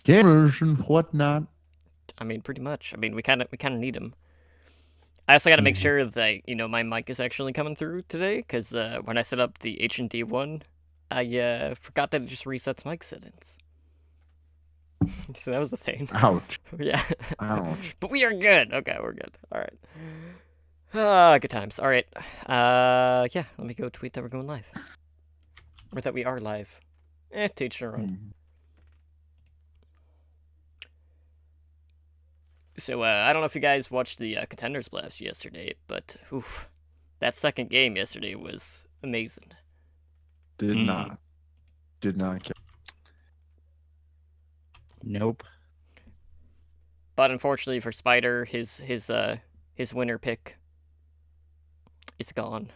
cameras and whatnot. I mean, pretty much. I mean, we kind of need them. I also got to make Mhm. sure that my mic is actually coming through today, because when I set up the H&D one, I forgot that it just resets mic settings. So that was the thing. Ouch. Yeah, Ouch. but we are good. Okay, we're good. All right. Good times. All right. Yeah. Let me go tweet that we're going live, or that we are live. To each their own. Mhm. So I don't know if you guys watched the Contenders Blast yesterday, but oof, that second game yesterday was amazing. Did Mm, not. Did not get. nope. But unfortunately for Spider, his winner pick is gone.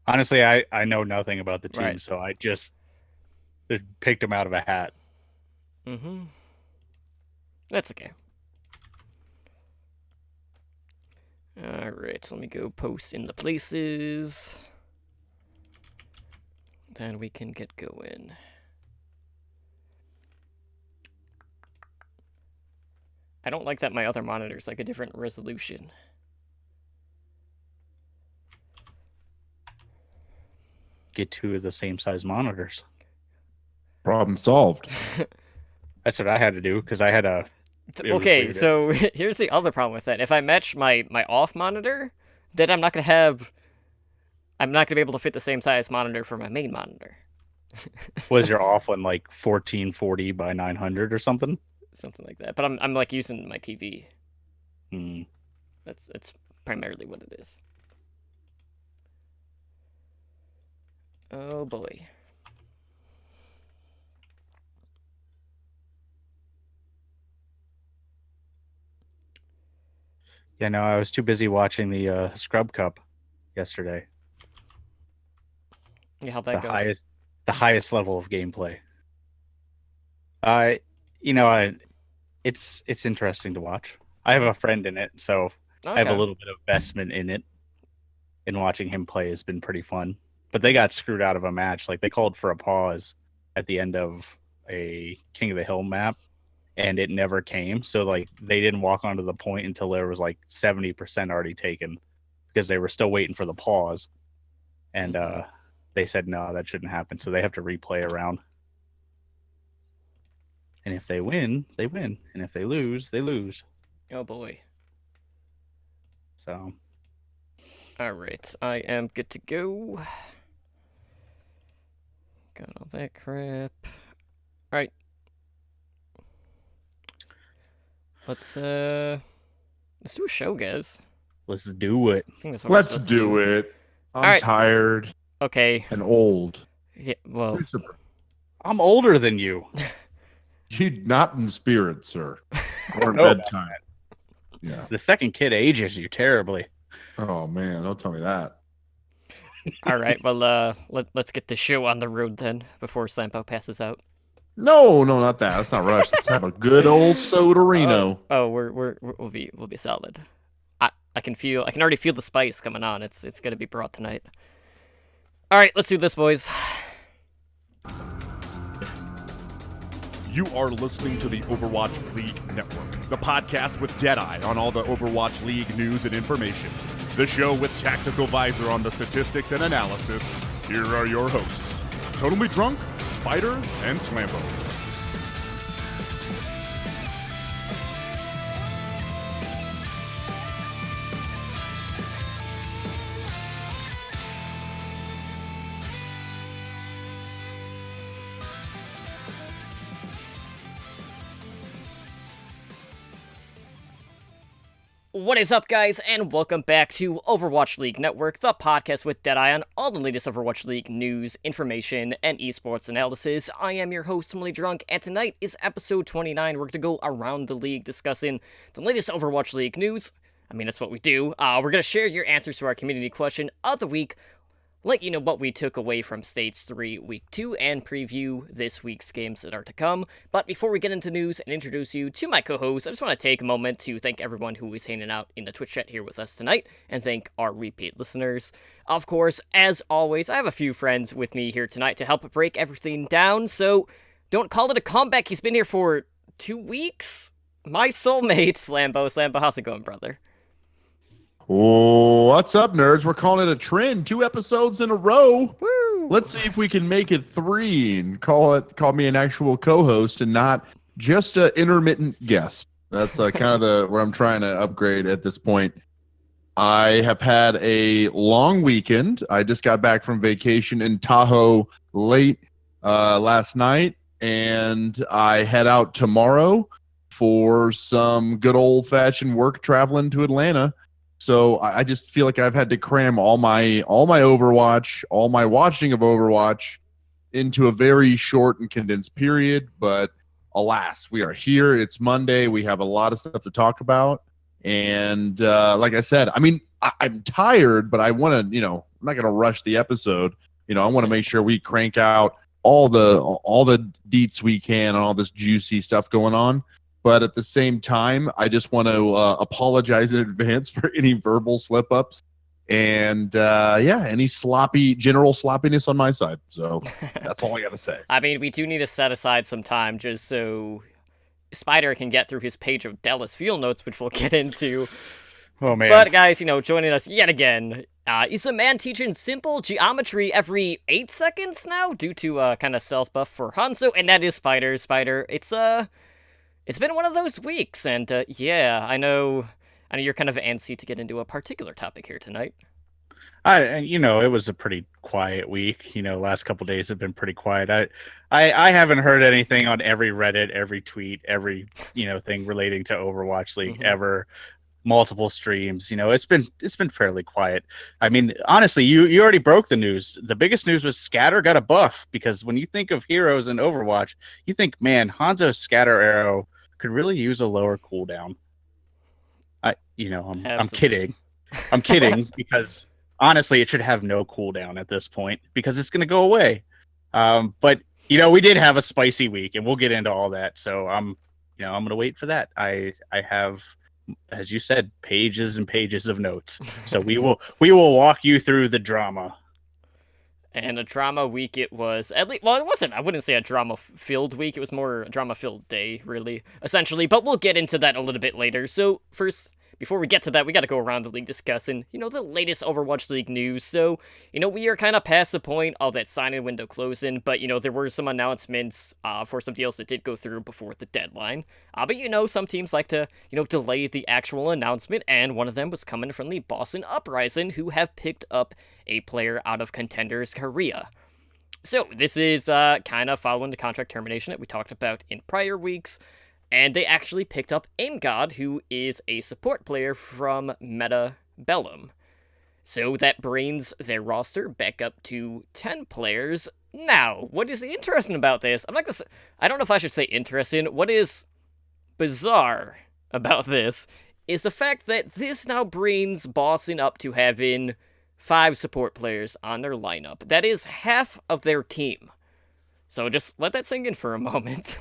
Honestly, I know nothing about the Right. team, so I just picked him out of a hat. Mm-hmm. That's okay. Alright, so let me go post in the places. Then we can get going. I don't like that my other monitor's like a different resolution. Get two of the same size monitors. Problem solved. That's what I had to do because I had a. It was Okay, weird. so here's the other problem with that. If I match my off monitor, then I'm not gonna be able to fit the same size monitor for my main monitor. Was your off one like 1440 by 900 or something? Something like that. But I'm like using my TV. Hmm. That's primarily what it is. Oh boy. Yeah, no, I was too busy watching the Scrub Cup yesterday. Yeah, how'd The that go? highest level of gameplay. I, you know, I it's interesting to watch. I have Mm-hmm. a friend in it, so I have a Okay. little bit of investment in it. And watching him play has been pretty fun. But they got screwed out of a match. Like they called for a pause at the end of a King of the Hill map, and it never came. So like they didn't walk onto the point until there was like 70% already taken because they were still waiting for the pause. And Mm-hmm. they said no, that shouldn't happen. So they have to replay around. And if they win, they win. And if they lose, they lose. Oh boy. So Alright, I am good to go. Got all that crap. Alright. Let's do a show, guys. let's do it. I think that's what we're Let's supposed to do do. it. I'm Alright. tired Okay. and old. Yeah, well. I'm older than you. You not in spirit, sir. Or in No, bedtime. Yeah. the second kid ages you terribly. Oh man, don't tell me that. Alright, well, let's get the show on the road then, before Sampo passes out. No, not that. Let's not rush. Let's have a good old Sodarino. We'll be solid. I can already feel the spice coming on. It's gonna be brought tonight. Alright, let's do this, boys. You are listening to the Overwatch League Network, the podcast with Deadeye on all the Overwatch League news and information. The show with Tactical Visor on the statistics and analysis. Here are your hosts, Totally Drunk, Spider, and Slambo. What is up, guys, and welcome back to Overwatch League Network, the podcast with Deadeye on all the latest Overwatch League news, information, and esports analysis. I am your host, Totally Drunk, and tonight is episode 29. We're going to go around the league discussing the latest Overwatch League news. I mean, that's what we do. We're going to share your answers to our community question of the week, let you know what we took away from Stage 3 Week 2, and preview this week's games that are to come. But before we get into news and introduce you to my co-host, I just want to take a moment to thank everyone who is hanging out in the Twitch chat here with us tonight, and thank our repeat listeners. Of course, as always, I have a few friends with me here tonight to help break everything down, so Don't call it a comeback. He's been here for 2 weeks. My soulmate, Slambo. Slambo, how's it going, brother? What's up, nerds? We're calling it a trend. 2 episodes in a row. Woo! Let's see if we can make it 3 and call me an actual co-host and not just an intermittent guest. That's kind of where I'm trying to upgrade at this point. I have had a long weekend. I just got back from vacation in Tahoe late last night, and I head out tomorrow for some good old-fashioned work traveling to Atlanta. So I just feel like I've had to cram all my Overwatch, all my watching of Overwatch into a very short and condensed period. But alas, we are here. It's Monday. We have a lot of stuff to talk about. And like I said, I mean, I'm tired, but I want to, I'm not going to rush the episode. I want to make sure we crank out all the deets we can and all this juicy stuff going on. But at the same time, I just want to apologize in advance for any verbal slip-ups and, any general sloppiness on my side. So that's all I got to say. I mean, we do need to set aside some time just so Spider can get through his page of Dallas field notes, which we'll get into. Oh, man. But, guys, joining us yet again is a man teaching simple geometry every 8 seconds now due to kind of self-buff for Hanzo, and that is Spider. Spider, it's been one of those weeks, and I know you're kind of antsy to get into a particular topic here tonight. It was a pretty quiet week. Last couple days have been pretty quiet. I haven't heard anything on every Reddit, every tweet, every thing relating to Overwatch League ever. Multiple streams. It's been fairly quiet. I mean, honestly, you already broke the news. The biggest news was Scatter got a buff, because when you think of heroes in Overwatch, you think, man, Hanzo's Scatter arrow could really use a lower cooldown. I'm kidding. I'm kidding because honestly, it should have no cooldown at this point because it's going to go away. But we did have a spicy week, and we'll get into all that. So I'm going to wait for that. I have, as you said, pages and pages of notes. So we will walk you through the drama. And a drama week it was. At least, well, it wasn't. I wouldn't say a drama-filled week. It was more a drama-filled day, really, essentially. But we'll get into that a little bit later. So first, before we get to that, we got to go around the league discussing, the latest Overwatch League news. So, we are kind of past the point of that sign-in window closing, but, there were some announcements for some deals that did go through before the deadline. But, some teams like to, delay the actual announcement, and one of them was coming from the Boston Uprising, who have picked up a player out of Contenders Korea. So, this is kind of following the contract termination that we talked about in prior weeks. And they actually picked up AimGod, who is a support player from Meta Bellum. So that brings their roster back up to 10 players. Now, what is interesting about this? I don't know if I should say interesting. What is bizarre about this is the fact that this now brings Boston up to having 5 support players on their lineup. That is half of their team. So just let that sink in for a moment.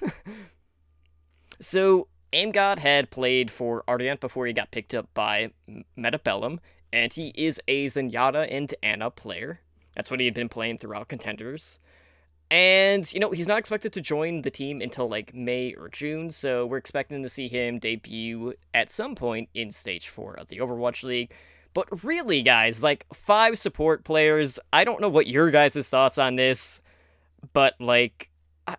So, AimGod had played for Ardent before he got picked up by Metabellum, and he is a Zenyatta and Ana player. That's what he had been playing throughout Contenders. And, he's not expected to join the team until, May or June, so we're expecting to see him debut at some point in Stage 4 of the Overwatch League. But really, guys, 5 support players, I don't know what your guys' thoughts on this, but,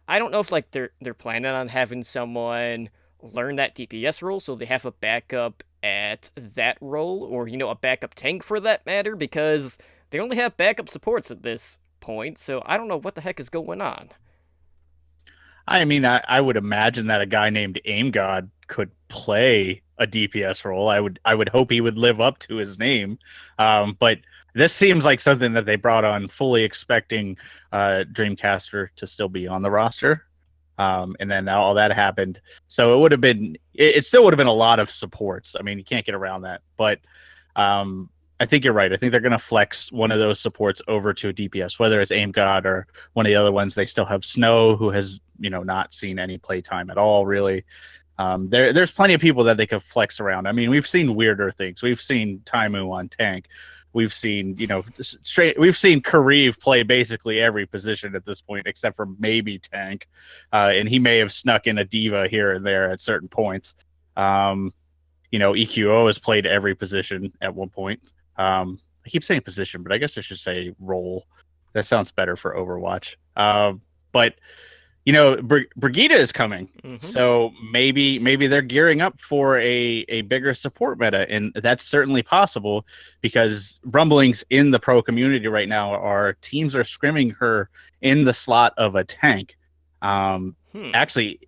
I don't know if they're planning on having someone learn that DPS role so they have a backup at that role, or a backup tank for that matter, because they only have backup supports at this point. So I don't know what the heck is going on. I mean, I would imagine that a guy named AimGod could play a DPS role. I would hope he would live up to his name, but this seems like something that they brought on fully expecting Dreamcaster to still be on the roster. And then all that happened. So it still would have been a lot of supports. I mean, you can't get around that. But I think you're right. I think they're going to flex one of those supports over to a DPS, whether it's AimGod or one of the other ones. They still have Snow, who has, not seen any play time at all, really. There's plenty of people that they could flex around. I mean, we've seen weirder things. We've seen Taimu on tank. we've seen, we've seen Kareev play basically every position at this point, except for maybe tank. And he may have snuck in a diva here and there at certain points. EQO has played every position at one point. I keep saying position, but I guess I should say role. That sounds better for Overwatch. But Brigitte is coming, so maybe they're gearing up for a bigger support meta, and that's certainly possible because rumblings in the pro community right now are teams are scrimming her in the slot of a tank. Actually,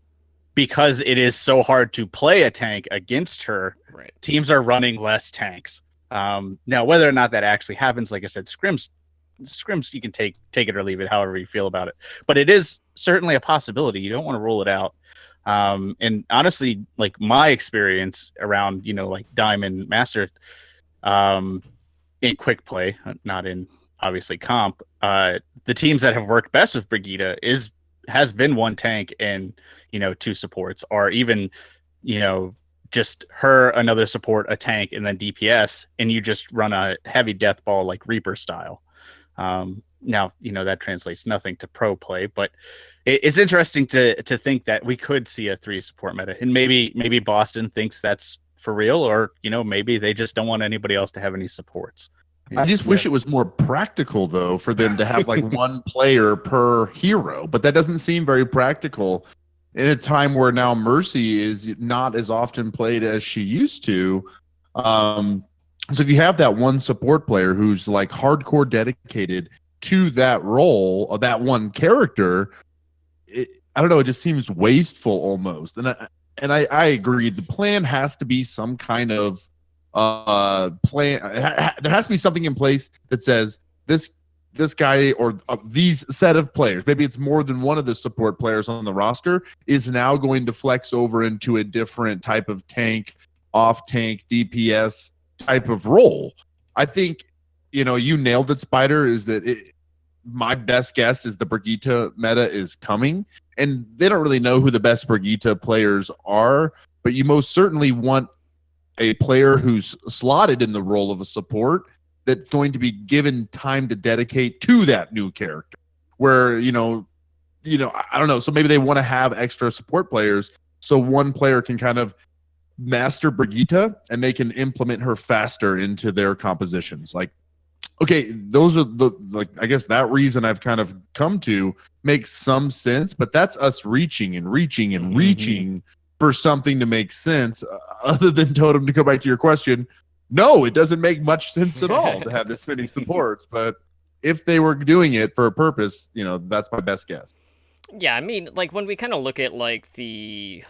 because it is so hard to play a tank against her, right, teams are running less tanks. Now, whether or not that actually happens, like I said, scrims you can take it or leave it however you feel about it, but it is certainly a possibility. You don't want to rule it out. And honestly, like my experience around like Diamond Master in quick play, not in obviously comp, the teams that have worked best with Brigitte has been one tank and 2 supports, or even just her, another support, a tank, and then DPS, and you just run a heavy death ball like Reaper style. Now, that translates nothing to pro play, but it's interesting to think that we could see a 3 support meta, and maybe Boston thinks that's for real, or maybe they just don't want anybody else to have any supports. I just wish it was more practical though for them to have like one player per hero, but that doesn't seem very practical in a time where now Mercy is not as often played as she used to. So if you have that one support player who's like hardcore dedicated to that role of that one character, I don't know, it just seems wasteful almost. And I agree. The plan has to be some kind of plan. There has to be something in place that says this guy or these set of players, maybe it's more than one of the support players on the roster, is now going to flex over into a different type of tank, off tank, DPS type of role. I think you nailed it, Spider. Is that my best guess is the Brigitte meta is coming, and they don't really know who the best Brigitte players are, but you most certainly want a player who's slotted in the role of a support that's going to be given time to dedicate to that new character, where I don't know, so maybe they want to have extra support players so one player can kind of master Brigitte and they can implement her faster into their compositions. Like, okay, those are I guess that reason I've kind of come to makes some sense, but that's us reaching for something to make sense. Other than Totem, to go back to your question, no, it doesn't make much sense at all to have this many supports. But if they were doing it for a purpose, that's my best guess. Yeah, I mean, like, when we kind of look at, like, the,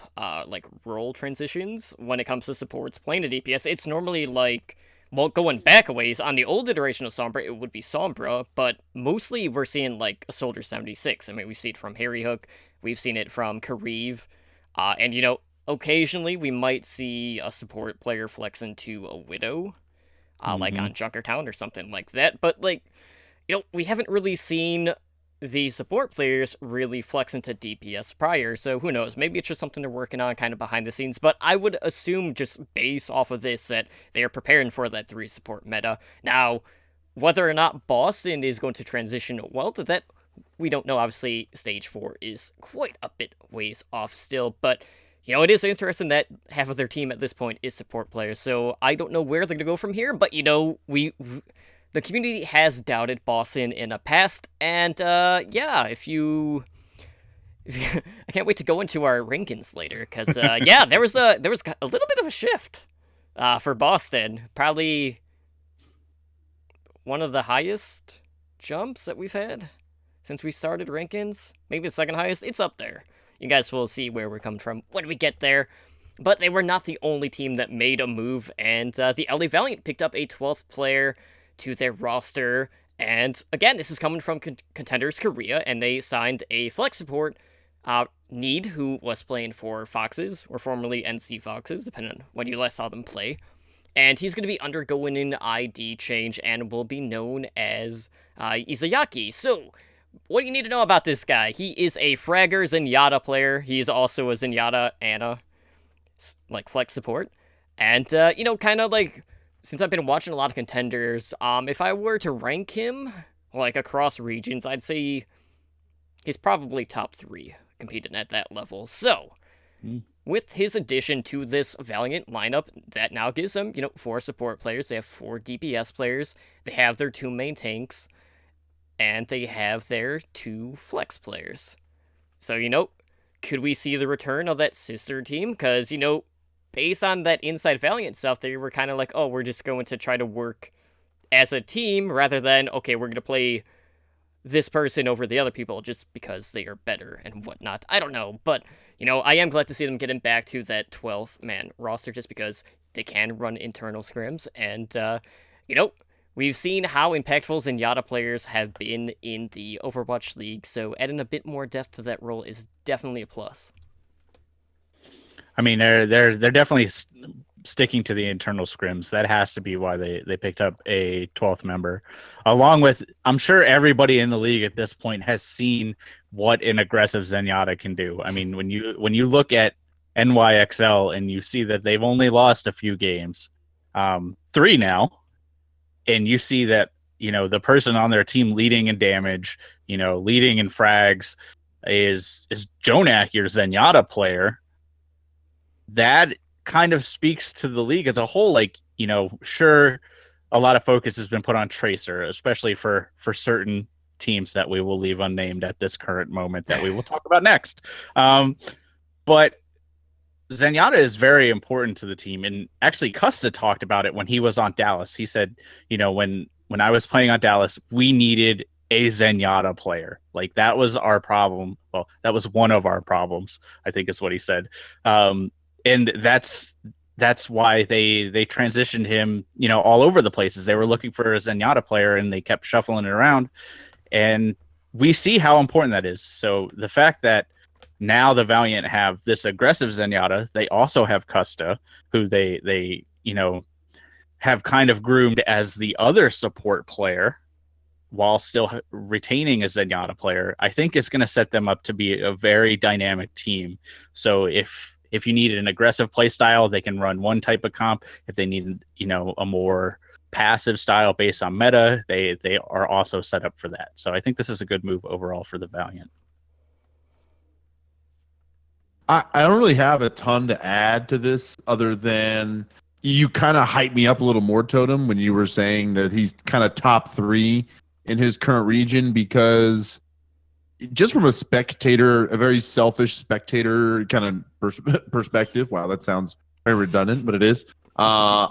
role transitions when it comes to supports playing a DPS, it's normally, like, well, going back a ways, on the old iteration of Sombra, it would be Sombra, but mostly we're seeing, like, a Soldier 76. I mean, we see it from Harry Hook, we've seen it from Kareev, and, occasionally we might see a support player flex into a Widow, like on Junkertown or something like that, but, like, we haven't really seen the support players really flex into DPS prior, so who knows, maybe it's just something they're working on kind of behind the scenes, but I would assume just based off of this that they are preparing for that 3 support meta. Now, whether or not Boston is going to transition well to that, we don't know. Obviously, Stage 4 is quite a bit ways off still, but it is interesting that half of their team at this point is support players, so I don't know where they're going to go from here, but the community has doubted Boston in the past, and I can't wait to go into our rankings later, because there was a little bit of a shift for Boston. Probably one of the highest jumps that we've had since we started rankings. Maybe the second highest. It's up there. You guys will see where we're coming from when we get there. But they were not the only team that made a move, and the LA Valiant picked up a 12th player to their roster, and again, this is coming from Contenders Korea, and they signed a flex support, Need, who was playing for Foxes, or formerly NC Foxes, depending on when you last saw them play, and he's going to be undergoing an ID change and will be known as Izayaki. So, what do you need to know about this guy? He is a Fragger Zenyatta player. He's also a Zenyatta Ana, like, flex support, and, kind of, like, since I've been watching a lot of contenders, if I were to rank him, like, across regions, I'd say he's probably top 3 competing at that level. So, with his addition to this Valiant lineup, that now gives them, 4 support players. They have 4 DPS players. They have their 2 main tanks. And they have their 2 flex players. So, could we see the return of that sister team? Because, based on that Inside Valiant stuff, they were kind of like, oh, we're just going to try to work as a team rather than, okay, we're going to play this person over the other people just because they are better and whatnot. I don't know, but, I am glad to see them getting back to that 12th man roster just because they can run internal scrims. And, we've seen how impactful Zenyatta players have been in the Overwatch League, so adding a bit more depth to that role is definitely a plus. I mean, they're definitely sticking to the internal scrims. That has to be why they picked up a 12th member. Along with, I'm sure everybody in the league at this point has seen what an aggressive Zenyatta can do. I mean, when you look at NYXL and you see that they've only lost a few games, 3 now, and you see that, the person on their team leading in damage, leading in frags is Jonak, your Zenyatta player. That kind of speaks to the league as a whole. Like, sure, a lot of focus has been put on Tracer, especially for certain teams that we will leave unnamed at this current moment that we will talk about next. But Zenyatta is very important to the team, and actually Custa talked about it when he was on Dallas. He said, when I was playing on Dallas, we needed a Zenyatta player. Like, that was our problem. Well, that was one of our problems, I think is what he said. And that's why they transitioned him, all over the places. They were looking for a Zenyatta player, and they kept shuffling it around. And we see how important that is. So the fact that now the Valiant have this aggressive Zenyatta, they also have Custa, who they have kind of groomed as the other support player while still retaining a Zenyatta player, I think is going to set them up to be a very dynamic team. So if you need an aggressive play style, they can run one type of comp. If they need, a more passive style based on meta, they are also set up for that. So I think this is a good move overall for the Valiant. I don't really have a ton to add to this other than you kind of hyped me up a little more, Totem, when you were saying that he's kind of top 3 in his current region, because just from a very selfish spectator kind of perspective, wow, that sounds very redundant, but it is. I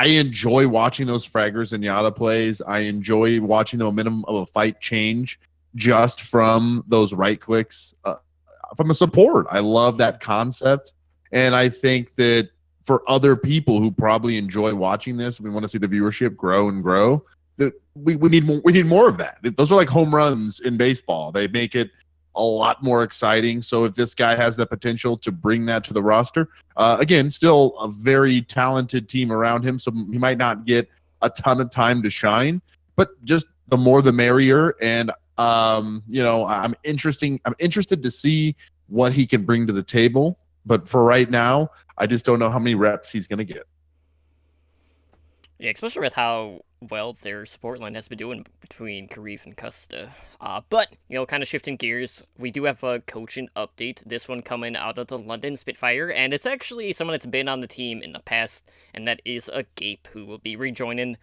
enjoy watching those fraggers and Yada plays. I enjoy watching the momentum of a fight change just from those right clicks. From a support, I love that concept, and I think that for other people who probably enjoy watching this, we want to see the viewership grow and grow. That we need more of that. Those are like home runs in baseball. They make it a lot more exciting. So if this guy has the potential to bring that to the roster, again, still a very talented team around him, so he might not get a ton of time to shine, but just the more the merrier. And I'm interested to see what he can bring to the table. But for right now, I just don't know how many reps he's going to get. Yeah, especially with how well their support line has been doing between Karif and Custa. But, kind of shifting gears, we do have a coaching update. This one coming out of the London Spitfire, and it's actually someone that's been on the team in the past, and that is a Gape, who will be rejoining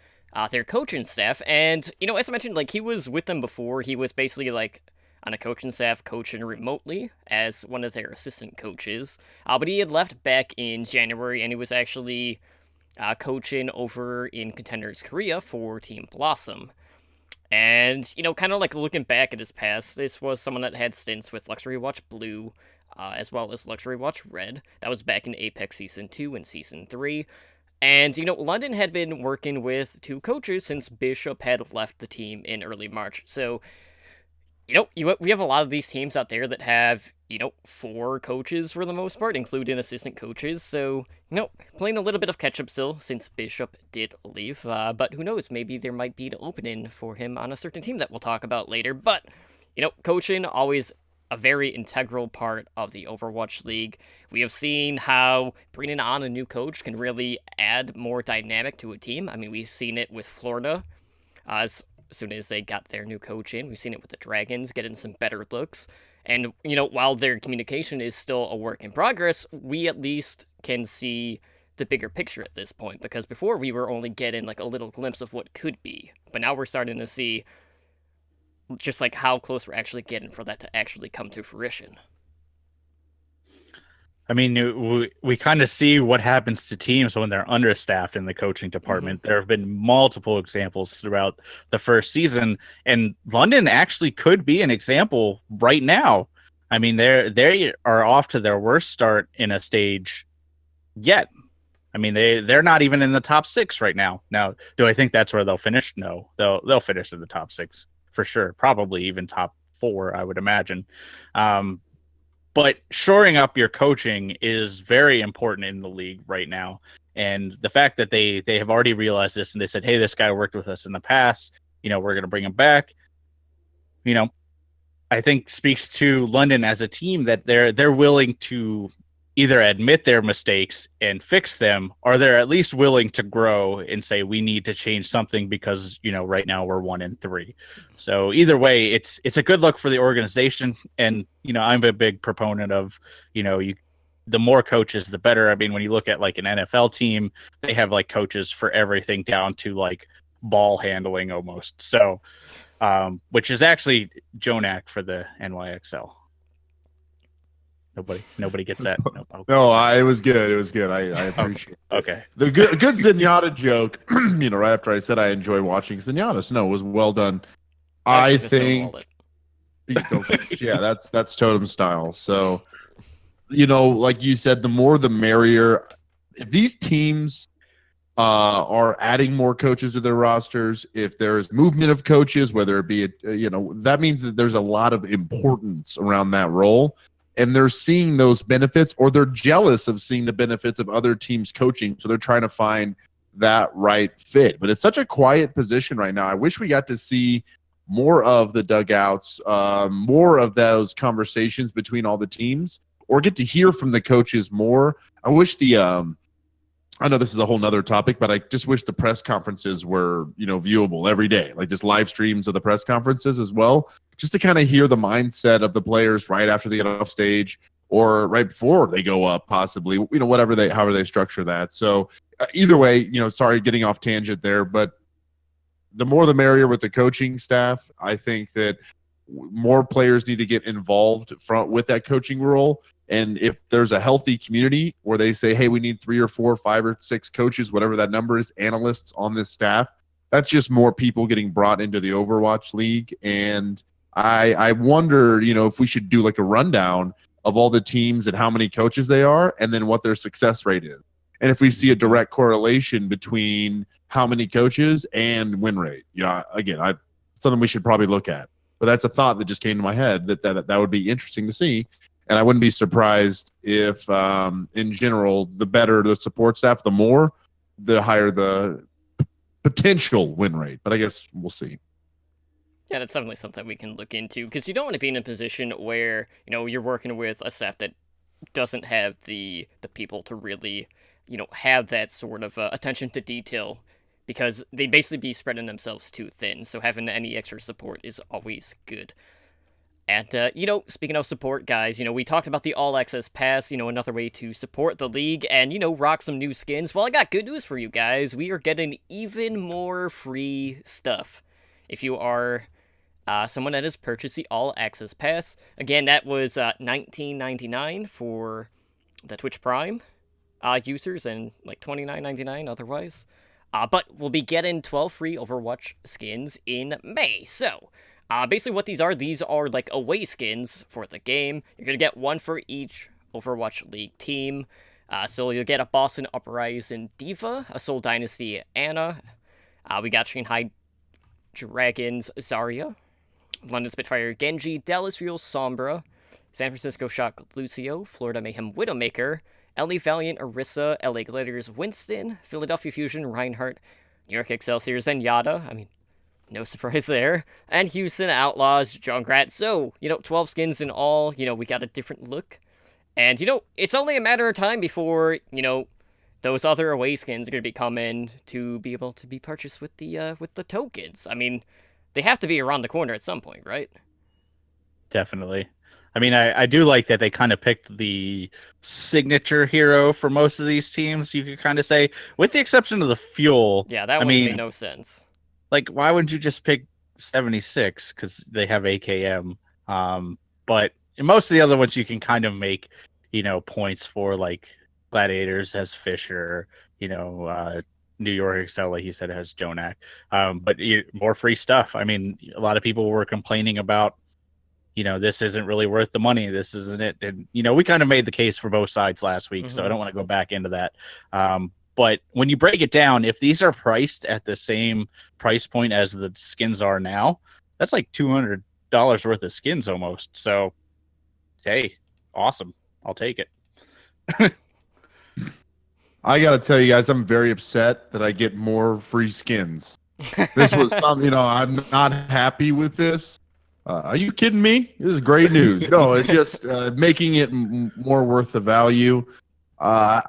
their coaching staff. And, as I mentioned, he was with them before. He was basically, on a coaching staff coaching remotely as one of their assistant coaches. But he had left back in January, and he was actually coaching over in Contenders Korea for Team Blossom. And, kind of looking back at his past, this was someone that had stints with Luxury Watch Blue, as well as Luxury Watch Red. That was back in Apex Season 2 and Season 3. And, London had been working with 2 coaches since Bishop had left the team in early March. So, we have a lot of these teams out there that have, 4 coaches for the most part, including assistant coaches. So, playing a little bit of catch-up still since Bishop did leave. But who knows, maybe there might be an opening for him on a certain team that we'll talk about later. But, coaching, always a very integral part of the Overwatch League. We have seen how bringing on a new coach can really add more dynamic to a team. I mean, we've seen it with Florida as soon as they got their new coach in. We've seen it with the Dragons getting some better looks. And, while their communication is still a work in progress, we at least can see the bigger picture at this point, because before we were only getting like a little glimpse of what could be, but now we're starting to see just like how close we're actually getting for that to actually come to fruition. I mean, we kind of see what happens to teams when they're understaffed in the coaching department. There have been multiple examples throughout the first season, and London actually could be an example right now. I mean, they are off to their worst start in a stage yet. I mean, they're not even in the top 6 right now. Now, do I think that's where they'll finish? No, they'll finish in the top 6 for sure. Probably even top 4, I would imagine. But shoring up your coaching is very important in the league right now. And the fact that they have already realized this and they said, hey, this guy worked with us in the past, we're going to bring him back. I think speaks to London as a team that they're willing to either admit their mistakes and fix them, or they're at least willing to grow and say we need to change something because right now we're 1-3. So either way, it's a good look for the organization, and I'm a big proponent of the more coaches the better. I mean, when you look at like an NFL team, they have like coaches for everything down to like ball handling almost. So which is actually Jonak for the NYXL. Nobody gets that. No, it was good. It was good. I appreciate it. Okay. The good Zenyatta joke, right after I said I enjoy watching Zenyatta. So no, it was well done. I think yeah, that's totem style. So, like you said, the more the merrier. If these teams are adding more coaches to their rosters, if there's movement of coaches, whether it be that means that there's a lot of importance around that role. And they're seeing those benefits, or they're jealous of seeing the benefits of other teams coaching. So they're trying to find that right fit. But it's such a quiet position right now. I wish we got to see more of the dugouts, more of those conversations between all the teams, or get to hear from the coaches more. I wish I know this is a whole nother topic, but I just wish the press conferences were, viewable every day, like just live streams of the press conferences as well, just to kind of hear the mindset of the players right after they get off stage or right before they go up, possibly, however they structure that. So either way, sorry, getting off tangent there, but the more the merrier with the coaching staff. I think that more players need to get involved with that coaching role. And if there's a healthy community where they say, hey, we need 3 or 4, 5 or 6 coaches, whatever that number is, analysts on this staff, that's just more people getting brought into the Overwatch League. And I wonder, if we should do like a rundown of all the teams and how many coaches they are, and then what their success rate is. And if we see a direct correlation between how many coaches and win rate, again, something we should probably look at. But that's a thought that just came to my head that would be interesting to see. And I wouldn't be surprised if, in general, the better the support staff, the higher the potential win rate. But I guess we'll see. Yeah, that's definitely something we can look into, because you don't want to be in a position where, you're working with a staff that doesn't have the people to really, have that sort of attention to detail, because they basically be spreading themselves too thin. So having any extra support is always good. And, speaking of support, guys, we talked about the All Access Pass, another way to support the league and, rock some new skins. Well, I got good news for you guys. We are getting even more free stuff. If you are someone that has purchased the All Access Pass, again, that was $19.99 for the Twitch Prime users and like $29.99 otherwise. But we'll be getting 12 free Overwatch skins in May. So, basically what these are like away skins for the game. You're going to get one for each Overwatch League team. So you'll get a Boston Uprising Diva, a Seoul Dynasty Anna. We got Shanghai Dragons Zarya, London Spitfire Genji, Dallas Fuel Sombra, San Francisco Shock Lucio, Florida Mayhem Widowmaker, LA Valiant Orisa, LA Gladiators Winston, Philadelphia Fusion Reinhardt, New York Excelsior Zenyatta. I mean, no surprise there. And Houston Outlaws, Junkrat. So, 12 skins in all, we got a different look. And, it's only a matter of time before, those other away skins are going to be coming to be able to be purchased with the tokens. I mean, they have to be around the corner at some point, right? Definitely. I mean, I do like that they kind of picked the signature hero for most of these teams, you could kind of say, with the exception of the fuel. Yeah, that one made no sense. Like, why wouldn't you just pick 76? Because they have AKM. But in most of the other ones, you can kind of make, points for, like, Gladiators has Fisher, New York Excel, like he said, has Jonak. But more free stuff. I mean, a lot of people were complaining about, this isn't really worth the money. This isn't it. And, we kind of made the case for both sides last week, so I don't want to go back into that. But when you break it down, if these are priced at the same price point as the skins are now, that's like $200 worth of skins almost. So, hey, awesome. I'll take it. I got to tell you guys, I'm very upset that I get more free skins. This was something, I'm not happy with this. Are you kidding me? This is great news. No, it's just making it more worth the value. I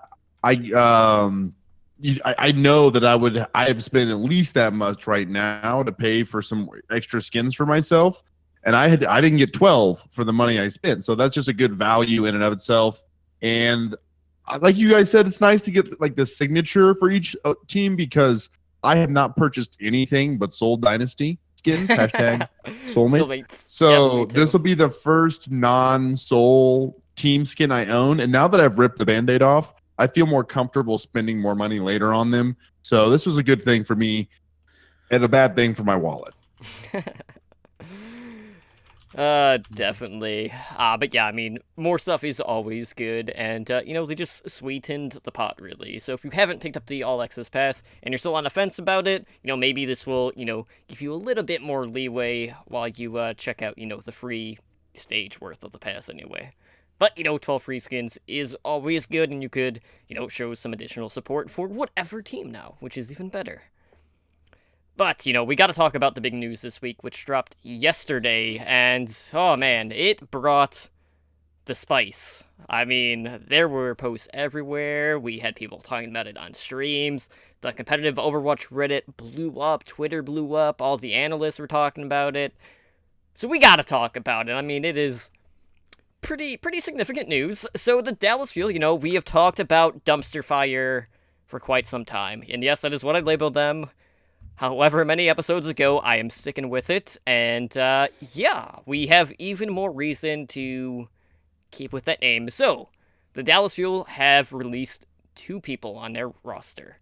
know that I have spent at least that much right now to pay for some extra skins for myself, and I didn't get 12 for the money I spent. So that's just a good value in and of itself. And like you guys said, it's nice to get like the signature for each team, because I have not purchased anything but Soul Dynasty skins. Hashtag soulmates. So this will be the first non-soul team skin I own. And now that I've ripped the Band-Aid off, I feel more comfortable spending more money later on them. So this was a good thing for me and a bad thing for my wallet. Definitely. But yeah, I mean, more stuff is always good, and, they just sweetened the pot, really. So if you haven't picked up the All Access Pass, and you're still on the fence about it, maybe this will, give you a little bit more leeway while you, check out, the free stage worth of the pass anyway. But, 12 free skins is always good, and you could, show some additional support for whatever team now, which is even better. But, we got to talk about the big news this week, which dropped yesterday, and, oh man, it brought the spice. I mean, there were posts everywhere, we had people talking about it on streams, the competitive Overwatch Reddit blew up, Twitter blew up, all the analysts were talking about it. So we got to talk about it. I mean, it is pretty significant news. So the Dallas Fuel, we have talked about dumpster fire for quite some time, and yes, that is what I labeled them. However many episodes ago, I am sticking with it, and yeah, we have even more reason to keep with that name. So, the Dallas Fuel have released 2 people on their roster.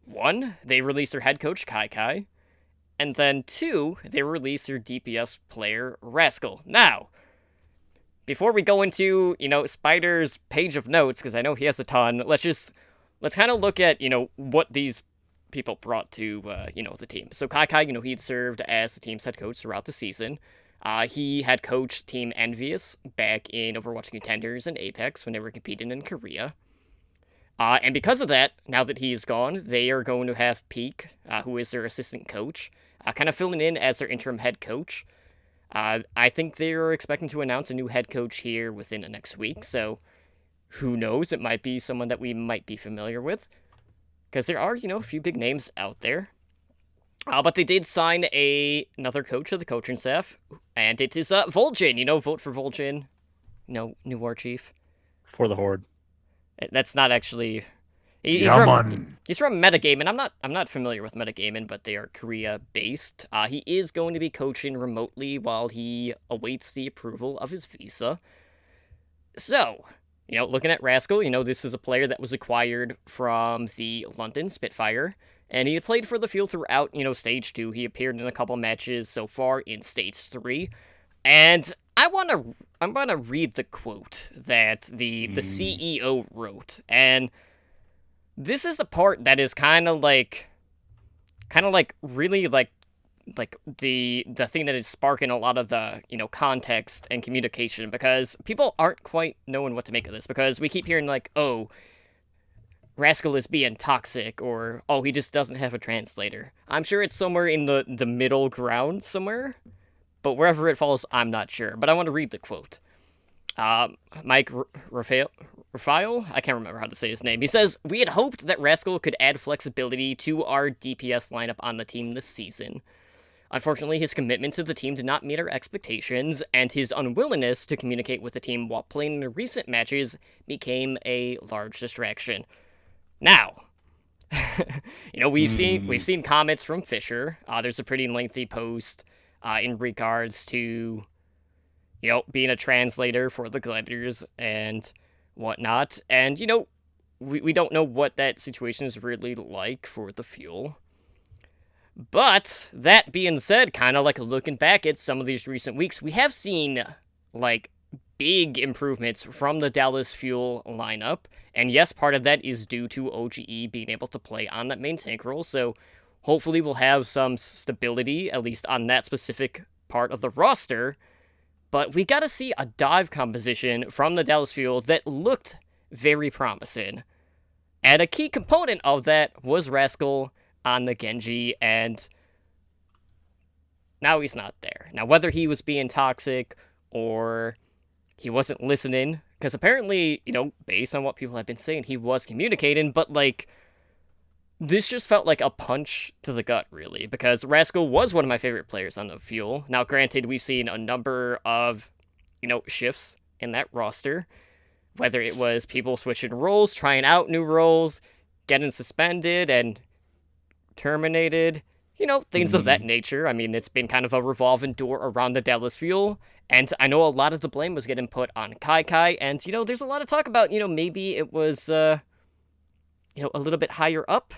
1, they released their head coach, Kai, and then 2, they released their DPS player, Rascal. Now, before we go into, Spider's page of notes, because I know he has a ton, let's kind of look at, what these people brought to, the team. So Kai, he'd served as the team's head coach throughout the season. He had coached Team Envious back in Overwatch Contenders and Apex when they were competing in Korea. And because of that, now that he is gone, they are going to have Peak, who is their assistant coach, kind of filling in as their interim head coach. I think they're expecting to announce a new head coach here within the next week, so who knows, it might be someone that we might be familiar with. Because there are, a few big names out there. But they did sign another coach to the coaching staff, and it is Vol'jin. Vote for Vol'jin. New war chief. For the Horde. That's not actually... He's from Metagaming. I'm not familiar with Metagaming, but they are Korea-based. He is going to be coaching remotely while he awaits the approval of his visa. So... looking at Rascal, this is a player that was acquired from the London Spitfire, and he had played for the field throughout, Stage 2. He appeared in a couple matches so far in Stage 3, and I'm gonna read the quote that the CEO wrote, and this is the part that is kind of like really like the thing that is sparking a lot of the, context and communication, because people aren't quite knowing what to make of this, because we keep hearing like, oh, Rascal is being toxic, or, oh, he just doesn't have a translator. I'm sure it's somewhere in the middle ground somewhere, but wherever it falls, I'm not sure. But I want to read the quote. Mike Raphael, I can't remember how to say his name. He says, "We had hoped that Rascal could add flexibility to our DPS lineup on the team this season. Unfortunately, his commitment to the team did not meet our expectations, and his unwillingness to communicate with the team while playing in recent matches became a large distraction." Now, we've seen comments from Fisher. There's a pretty lengthy post in regards to being a translator for the Gladiators and whatnot. And, we don't know what that situation is really like for the Fuel. But, that being said, kind of like looking back at some of these recent weeks, we have seen, big improvements from the Dallas Fuel lineup. And yes, part of that is due to OGE being able to play on that main tank role. So, hopefully we'll have some stability, at least on that specific part of the roster. But we got to see a dive composition from the Dallas Fuel that looked very promising. And a key component of that was Rascal on the Genji, and now he's not there. Now, whether he was being toxic or he wasn't listening, because apparently, based on what people have been saying, he was communicating, but, this just felt like a punch to the gut, really, because Rascal was one of my favorite players on the Fuel. Now, granted, we've seen a number of, shifts in that roster, whether it was people switching roles, trying out new roles, getting suspended and terminated, things of that nature. I mean, it's been kind of a revolving door around the Dallas Fuel, and I know a lot of the blame was getting put on Kai, and, there's a lot of talk about, maybe it was, a little bit higher up.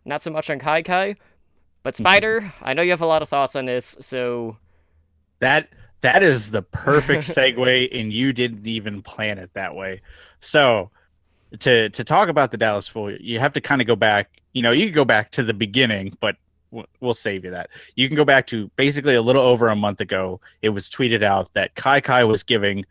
Not so much on Kai, but Spider, I know you have a lot of thoughts on this, so... That is the perfect segue, and you didn't even plan it that way. So, to talk about the Dallas Fuel, you have to kind of go back. You can go back to the beginning, but we'll save you that. You can go back to basically a little over a month ago. It was tweeted out that Kai was giving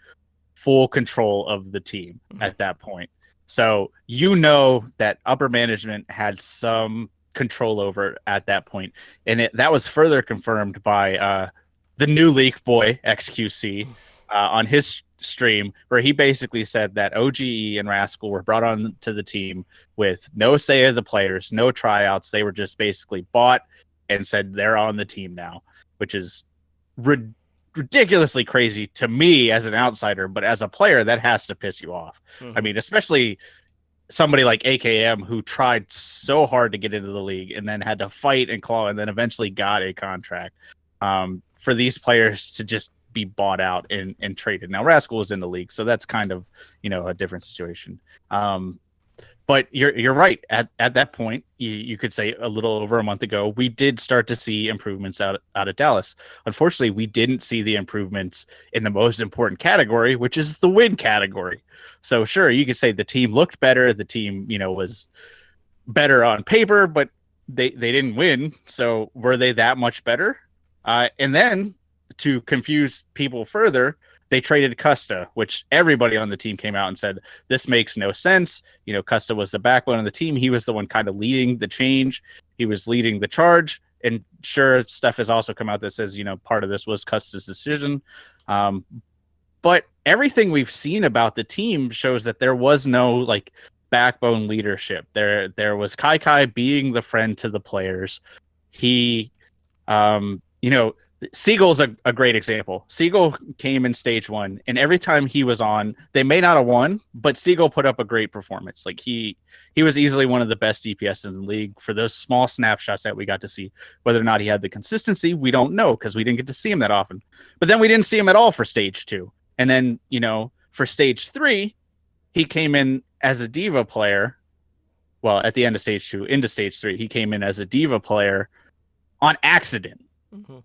full control of the team at that point. So that upper management had some control over it at that point. And that was further confirmed by the new leak boy, XQC, on his stream, where he basically said that OGE and Rascal were brought on to the team with no say of the players, no tryouts. They were just basically bought and said they're on the team now, which is ridiculously crazy to me as an outsider, but as a player, that has to piss you off. I mean, especially somebody like AKM who tried so hard to get into the league and then had to fight and claw and then eventually got a contract. For these players to just be bought out and traded. Now, Rascal is in the league, so that's kind of, a different situation. But you're right. At that point, you could say a little over a month ago, we did start to see improvements out of Dallas. Unfortunately, we didn't see the improvements in the most important category, which is the win category. So sure, you could say the team looked better. The team, was better on paper, but they didn't win. So were they that much better? And then to confuse people further, they traded Custa, which everybody on the team came out and said, this makes no sense. Custa was the backbone of the team. He was the one kind of leading the change. He was leading the charge. And sure, stuff has also come out that says, part of this was Custa's decision. But everything we've seen about the team shows that there was no backbone leadership. There was Kai being the friend to the players. He, Siegel's a great example. Siegel came in stage 1, and every time he was on, they may not have won, but Siegel put up a great performance. He was easily one of the best DPS in the league for those small snapshots that we got to see. Whether or not he had the consistency, we don't know because we didn't get to see him that often. But then we didn't see him at all for stage 2. And then, for stage 3, he came in as a diva player. Well, at the end of stage 2, into stage 3, he came in as a diva player on accident.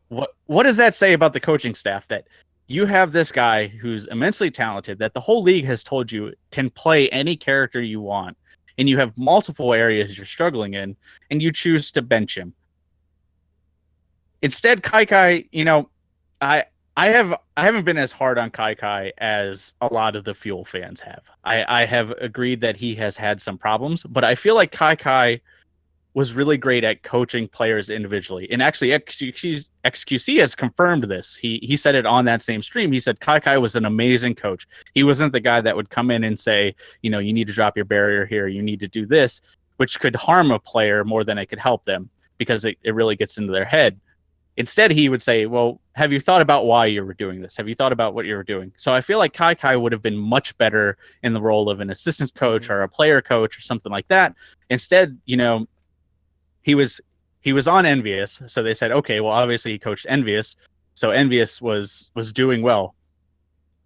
What does that say about the coaching staff, that you have this guy who's immensely talented, that the whole league has told you can play any character you want, and you have multiple areas you're struggling in, and you choose to bench him? Instead, Kai, I I haven't been as hard on Kai as a lot of the Fuel fans have. I have agreed that he has had some problems, but I feel like Kai was really great at coaching players individually. And actually, XQC has confirmed this. He said it on that same stream. He said Kai was an amazing coach. He wasn't the guy that would come in and say, you know, you need to drop your barrier here, you need to do this, which could harm a player more than it could help them because it really gets into their head. Instead, he would say, well, have you thought about why you were doing this? Have you thought about what you were doing? So I feel like Kai would have been much better in the role of an assistant coach or a player coach or something like that. Instead, you know, he was on Envious. So they said, okay, well, obviously he coached Envious. So Envious was doing well.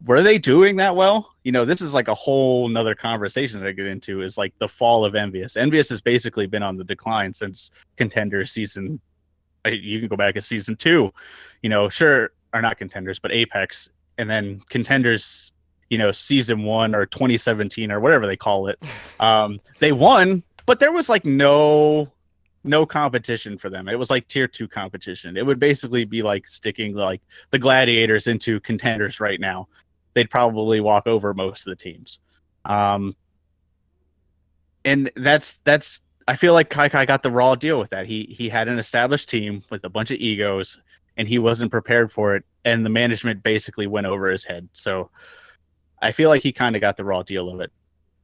Were they doing that well? You know, this is like a whole nother conversation that I get into is like the fall of Envious. Envious has basically been on the decline since Contender season. You can go back to season 2, you know, sure, are not Contenders, but Apex, and then Contenders, you know, season 1 or 2017 or whatever they call it. They won, but there was like no competition for them. It was like tier 2 competition. It would basically be like sticking like the Gladiators into Contenders right now. They'd probably walk over most of the teams. And that's I feel like Kai got the raw deal with that. He had an established team with a bunch of egos, and he wasn't prepared for it, and the management basically went over his head. So I feel like he kind of got the raw deal of it.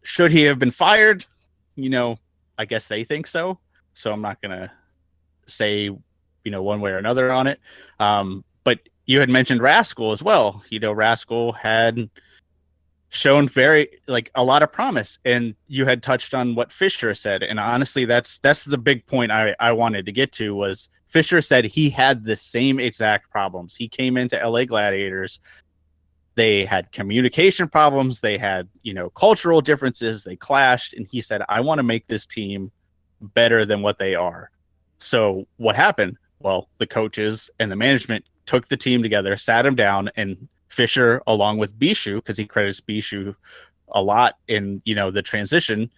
Should he have been fired? You know, I guess they think so. So I'm not going to say, you know, one way or another on it. But you had mentioned Rascal as well. You know, Rascal had shown a lot of promise, and you had touched on what Fisher said, and honestly that's the big point I wanted to get to. Was Fisher said he had the same exact problems. He came into LA Gladiators, they had communication problems, they had, you know, cultural differences, they clashed, and he said, I want to make this team better than what they are. So what happened? Well, the coaches and the management took the team together, sat him down, and Fisher, along with Bishu, because he credits Bishu a lot in, you know, the transition,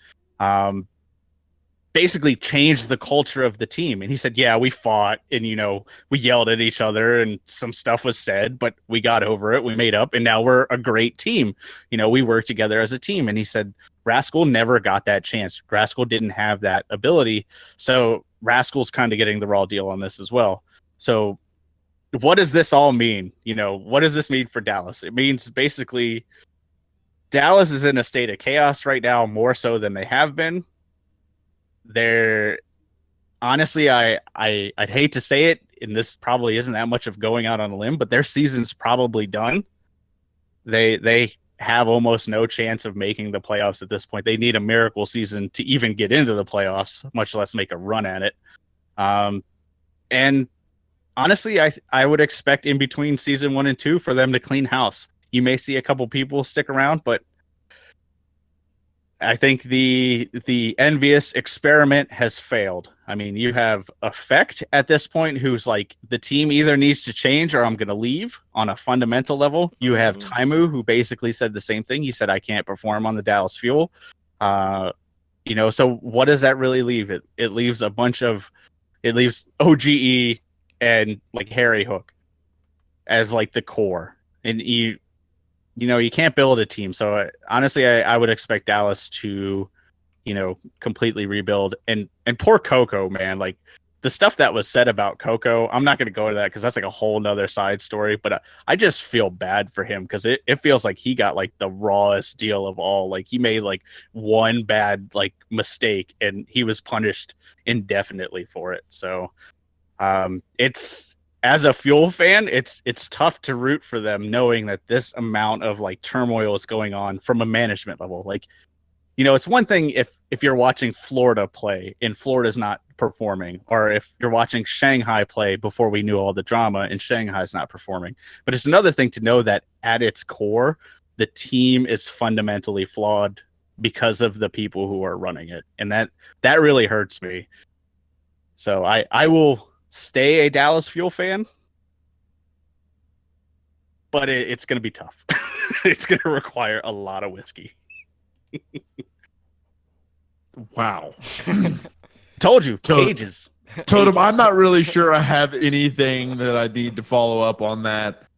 basically changed the culture of the team. And he said, yeah, we fought and, you know, we yelled at each other and some stuff was said, but we got over it. We made up and now we're a great team. You know, we work together as a team. And he said, Rascal never got that chance. Rascal didn't have that ability. So Rascal's kind of getting the raw deal on this as well. So what does this all mean? You know, what does this mean for Dallas? It means basically Dallas is in a state of chaos right now, more so than they have been. They're honestly, I'd hate to say it, and this probably isn't that much of going out on a limb, but their season's probably done. They have almost no chance of making the playoffs at this point. They need a miracle season to even get into the playoffs, much less make a run at it. And honestly, I would expect in between season 1 and 2 for them to clean house. You may see a couple people stick around, but I think the Envious experiment has failed. I mean, you have Effect at this point, who's like, the team either needs to change or I'm going to leave on a fundamental level. You have Taimu, who basically said the same thing. He said, I can't perform on the Dallas Fuel. You know, so what does that really leave? It leaves OGE and like Harry Hook as like the core, and you know, you can't build a team. So honestly, I would expect Dallas to, you know, completely rebuild. And poor Coco, man, like the stuff that was said about Coco, I'm not going to go into that because that's like a whole nother side story, but I just feel bad for him because it feels like he got like the rawest deal of all. Like he made like one bad like mistake and he was punished indefinitely for it. So it's, as a Fuel fan, it's tough to root for them knowing that this amount of like turmoil is going on from a management level. Like, you know, it's one thing if you're watching Florida play and Florida's not performing, or if you're watching Shanghai play before we knew all the drama and Shanghai's not performing. But it's another thing to know that at its core, the team is fundamentally flawed because of the people who are running it. And that really hurts me. So I will stay a Dallas Fuel fan, but it's going to be tough. It's going to require a lot of whiskey. Wow. Told you, pages. Totem, I'm not really sure I have anything that I need to follow up on that.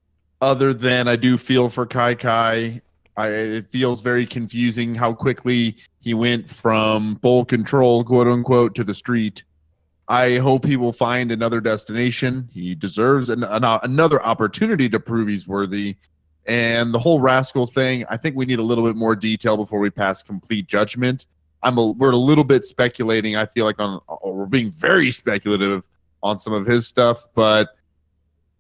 other than I do feel for Kai. It feels very confusing how quickly he went from bowl control, quote unquote, to the street. I hope he will find another destination. He deserves another opportunity to prove he's worthy. And the whole Rascal thing, I think we need a little bit more detail before we pass complete judgment. We're a little bit speculating. I feel like we're being very speculative on some of his stuff, but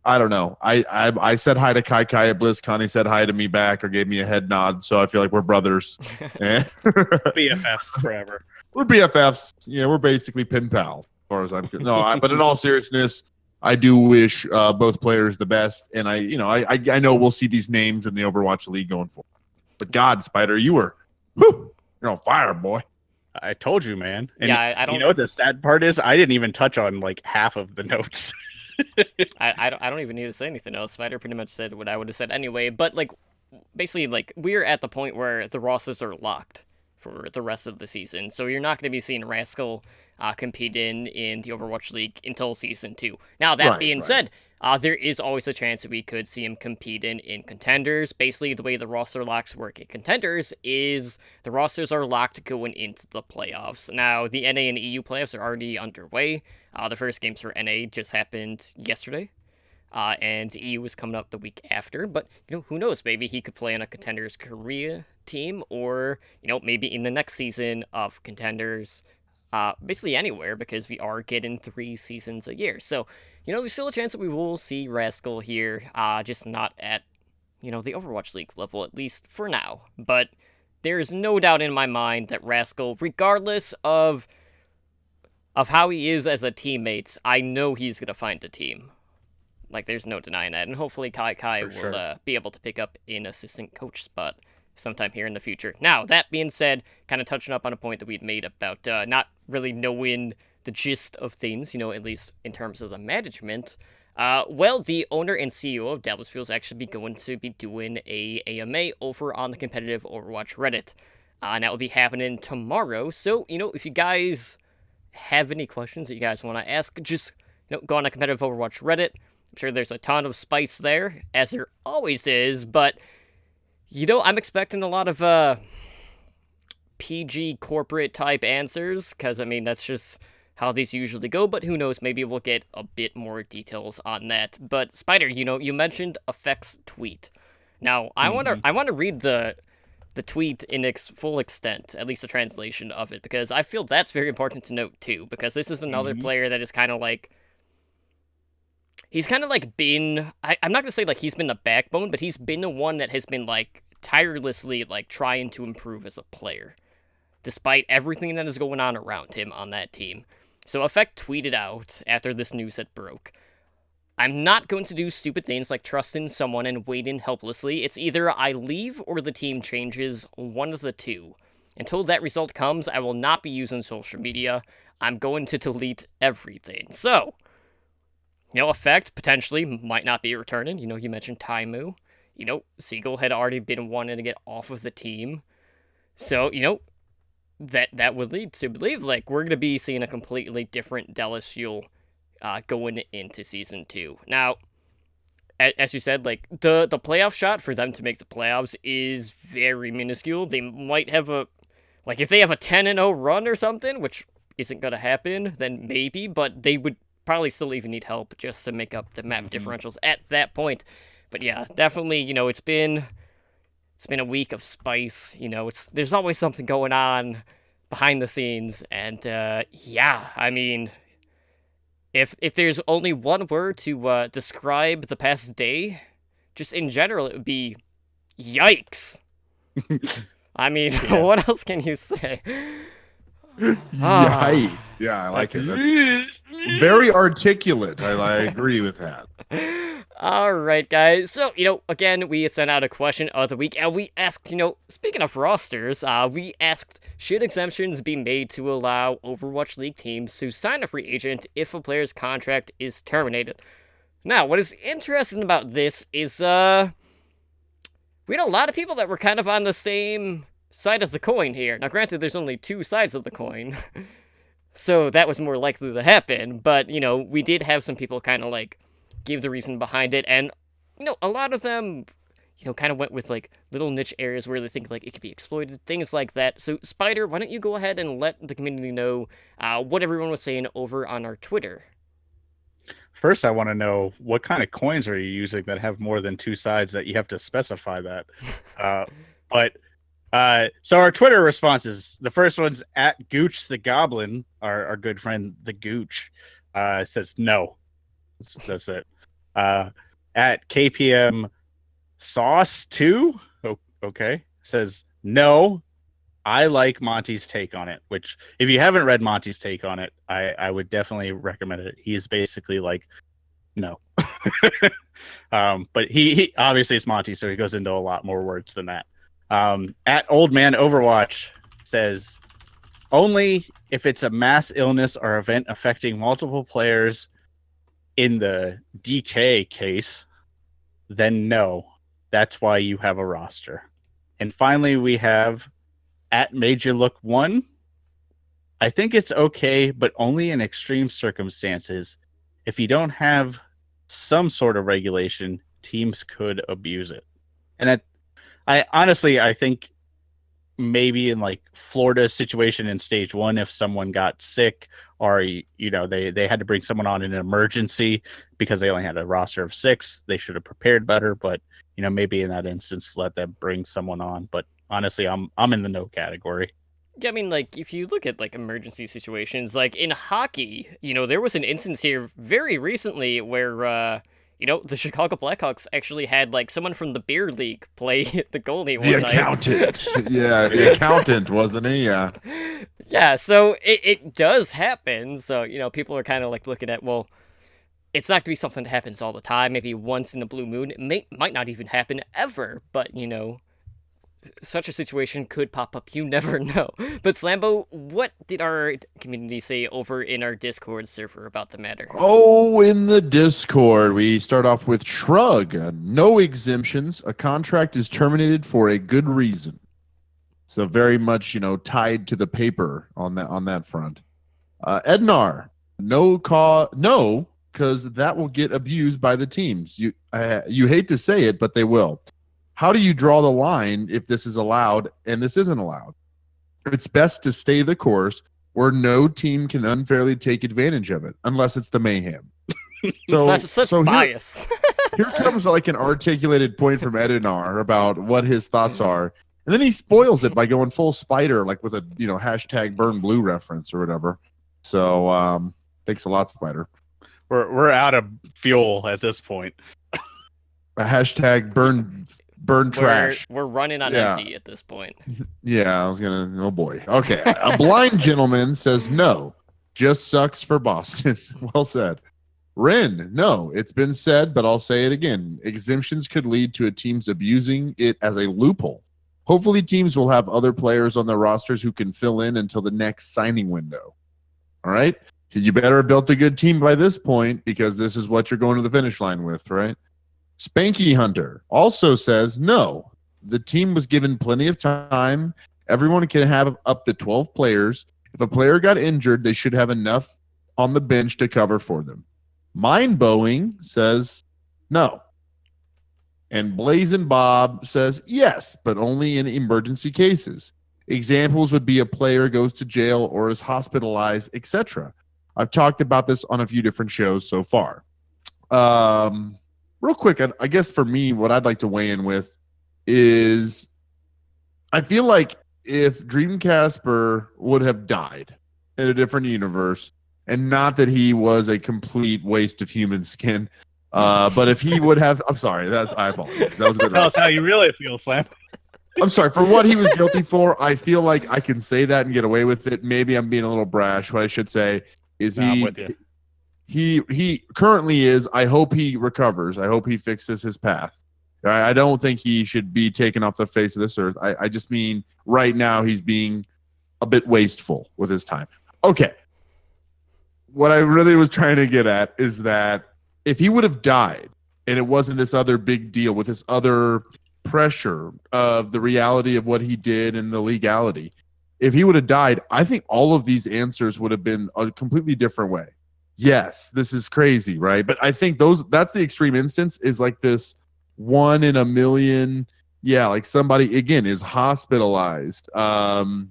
I don't know. I said hi to Kai at BlizzCon. He said hi to me back or gave me a head nod. So I feel like we're brothers. BFFs forever. We're BFFs. Yeah, we're basically pen pals as far as I'm concerned. No, but in all seriousness, I do wish both players the best, and I know we'll see these names in the Overwatch League going forward. But God, Spider, you're on fire, boy. I told you, man. And yeah, I don't. You know what the sad part is? I didn't even touch on like half of the notes. I don't even need to say anything else. Spider pretty much said what I would have said anyway. But like, basically, like we're at the point where the rosters are locked for the rest of the season, so you're not going to be seeing Rascal compete in the Overwatch League until Season 2. Now, that being said, there is always a chance that we could see him compete in Contenders. Basically, the way the roster locks work in Contenders is the rosters are locked going into the playoffs. Now, the NA and EU playoffs are already underway. The first games for NA just happened yesterday. And EU is coming up the week after, but who knows? Maybe he could play on a Contenders Korea team, or maybe in the next season of Contenders, basically anywhere, because we are getting 3 seasons a year. So there's still a chance that we will see Rascal here, just not at the Overwatch League level, at least for now. But there's no doubt in my mind that Rascal, regardless of how he is as a teammate, I know he's gonna find a team. Like, there's no denying that. And hopefully Kai will be able to pick up an assistant coach spot sometime here in the future. Now, that being said, kind of touching up on a point that we'd made about not really knowing the gist of things, at least in terms of the management. Well, the owner and CEO of Dallas Fuel is actually going to be doing a AMA over on the competitive Overwatch Reddit. And that will be happening tomorrow. So, if you guys have any questions that you guys want to ask, just go on the competitive Overwatch Reddit. I'm sure there's a ton of spice there, as there always is, but, I'm expecting a lot of, PG corporate-type answers, because, that's just how these usually go, but who knows, maybe we'll get a bit more details on that. But, Spider, you mentioned Effect's tweet. Now, I want to read the tweet in its full extent, at least the translation of it, because I feel that's very important to note, too, because this is another player that is kind of like, he's kind of like been, I'm not going to say like he's been the backbone, but he's been the one that has been like tirelessly like trying to improve as a player, despite everything that is going on around him on that team. So Effect tweeted out after this news had broke, "I'm not going to do stupid things like trusting someone and waiting helplessly. It's either I leave or the team changes, one of the two. Until that result comes, I will not be using social media. I'm going to delete everything." So, Effect potentially might not be returning. You mentioned Taimu. Siegel had already been wanting to get off of the team. So, that would lead to believe, like, we're going to be seeing a completely different Dallas Fuel going into Season 2. Now, as you said, like, the playoff shot for them to make the playoffs is very minuscule. They might have if they have a 10-0 run or something, which isn't going to happen, then maybe, but they would probably still even need help just to make up the map differentials at that point. But yeah, definitely, it's been a week of spice. There's always something going on behind the scenes, and if there's only one word to describe the past day, just in general, it would be yikes. What else can you say? Yikes. Yeah, I like it. That's very articulate. I agree with that. All right, guys. So, again, we sent out a question of the week, and we asked, speaking of rosters, we asked, should exemptions be made to allow Overwatch League teams to sign a free agent if a player's contract is terminated? Now, what is interesting about this is, we had a lot of people that were kind of on the same side of the coin here. Now, granted, there's only 2 sides of the coin, so that was more likely to happen, but, we did have some people kind of, like, give the reason behind it, and, a lot of them, kind of went with like little niche areas where they think like it could be exploited, things like that. So, Spider, why don't you go ahead and let the community know what everyone was saying over on our Twitter? First, I want to know what kind of coins are you using that have more than two sides that you have to specify that. So our Twitter responses, the first one's at Gooch the Goblin, our good friend the Gooch, says no. That's it. At KPM Sauce 2, okay, says no. I like Monty's take on it, which if you haven't read Monty's take on it, I would definitely recommend it. He's basically like, no. But he obviously it's Monty, so he goes into a lot more words than that. At Old Man Overwatch says, only if it's a mass illness or event affecting multiple players in the DK case, then no. That's why you have a roster. And finally, we have at Major Look 1, I think it's okay, but only in extreme circumstances. If you don't have some sort of regulation, teams could abuse it. And I think maybe in like Florida's situation in stage 1, if someone got sick or they had to bring someone on in an emergency because they only had a roster of 6, they should have prepared better. But maybe in that instance, let them bring someone on. But honestly, I'm in the no category. Yeah, I mean, like, if you look at, like, emergency situations, like, in hockey, there was an instance here very recently where, the Chicago Blackhawks actually had, like, someone from the beer league play the goalie one The night. accountant. Yeah, the accountant, wasn't he? Yeah. Yeah, so it does happen. So, people are kind of, like, looking at, well, it's not going to be something that happens all the time. Maybe once in the blue moon. It might not even happen ever, but, such a situation could pop up. You never know. But Slambo, what did our community say over in our Discord server about the matter? Oh, in the Discord, we start off with Shrug. No exemptions. A contract is terminated for a good reason. So very much, tied to the paper on that front. Ednar, no, because that will get abused by the teams. You hate to say it, but they will. How do you draw the line if this is allowed and this isn't allowed? It's best to stay the course where no team can unfairly take advantage of it, unless it's the mayhem. So such bias. Here comes like an articulated point from Edinar about what his thoughts are, and then he spoils it by going full Spider, like with a hashtag burn blue reference or whatever. So thanks a lot, Spider. We're out of fuel at this point. A hashtag burn trash. We're running on empty at this point. Yeah, I was gonna. Oh boy. Okay. A blind gentleman says no. Just sucks for Boston. Well said. Ren, no. It's been said, but I'll say it again. Exemptions could lead to a teams abusing it as a loophole. Hopefully, teams will have other players on their rosters who can fill in until the next signing window. All right. You better have built a good team by this point because this is what you're going to the finish line with, right? Spanky Hunter also says no. The team was given plenty of time. Everyone can have up to 12 players. If a player got injured, they should have enough on the bench to cover for them. Mind Boeing says no. And Blazin' Bob says yes, but only in emergency cases. Examples would be a player goes to jail or is hospitalized, etc. I've talked about this on a few different shows so far. Real quick, I guess for me, what I'd like to weigh in with is I feel like if Dream Casper would have died in a different universe, and not that he was a complete waste of human skin, but if he would have, I'm sorry, I apologize. That was a good Tell us how you really feel, Slam. I'm sorry, for what he was guilty for, I feel like I can say that and get away with it. Maybe I'm being a little brash. What I should say is I'm with you. He currently is. I hope he recovers. I hope he fixes his path. I don't think he should be taken off the face of this earth. I just mean right now he's being a bit wasteful with his time. Okay. What I really was trying to get at is that if he would have died and it wasn't this other big deal with this other pressure of the reality of what he did and the legality, if he would have died, I think all of these answers would have been a completely different way. Yes, this is crazy, right? But I think that's the extreme instance is like this 1 in a million. Yeah, like somebody again is hospitalized. Or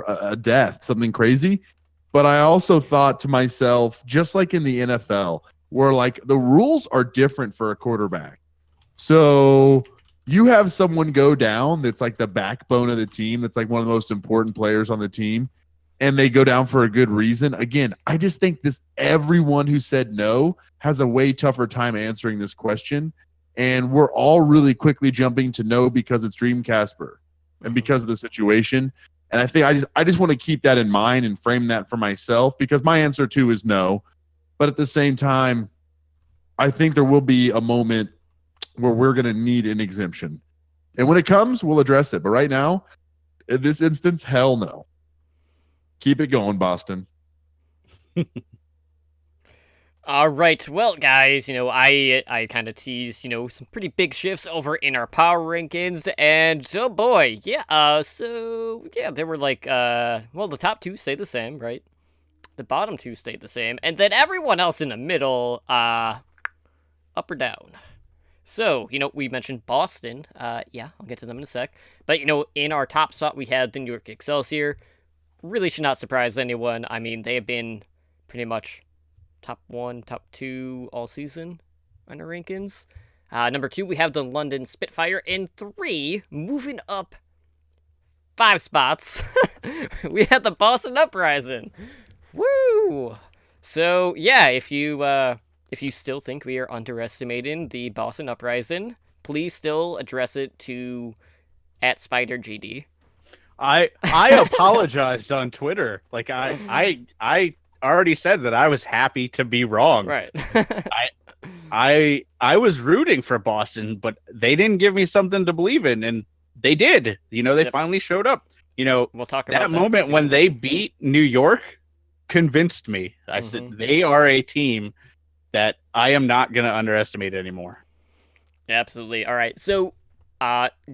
a death, something crazy. But I also thought to myself, just like in the NFL, where like the rules are different for a quarterback. So you have someone go down that's like the backbone of the team, that's like one of the most important players on the team, and they go down for a good reason. Again, I just think everyone who said no has a way tougher time answering this question. And we're all really quickly jumping to no because it's Dream Casper and because of the situation. And I think I just want to keep that in mind and frame that for myself, because my answer too is no. But at the same time, I think there will be a moment where we're going to need an exemption. And when it comes, we'll address it. But right now, in this instance, hell no. Keep it going, Boston. All right, well, guys, I kind of teased, some pretty big shifts over in our power rankings, and oh boy, there were like, the top two stayed the same, right? The bottom two stayed the same, and then everyone else in the middle, up or down. So, we mentioned Boston, I'll get to them in a sec, but, in our top spot, we had the New York Excelsior. Really should not surprise anyone. I mean, they have been pretty much top 1, top 2 all season on our rankings. Number 2, we have the London Spitfire. And 3, moving up 5 spots, we have the Boston Uprising. Woo! So, yeah, if you still think we are underestimating the Boston Uprising, please still address it to @SpiderGD. I apologized on Twitter. Like I already said that I was happy to be wrong. Right. I was rooting for Boston, but they didn't give me something to believe in, and they did. They finally showed up. We'll talk about that moment when they beat New York convinced me. I said they are a team that I am not going to underestimate anymore. Absolutely. All right. So,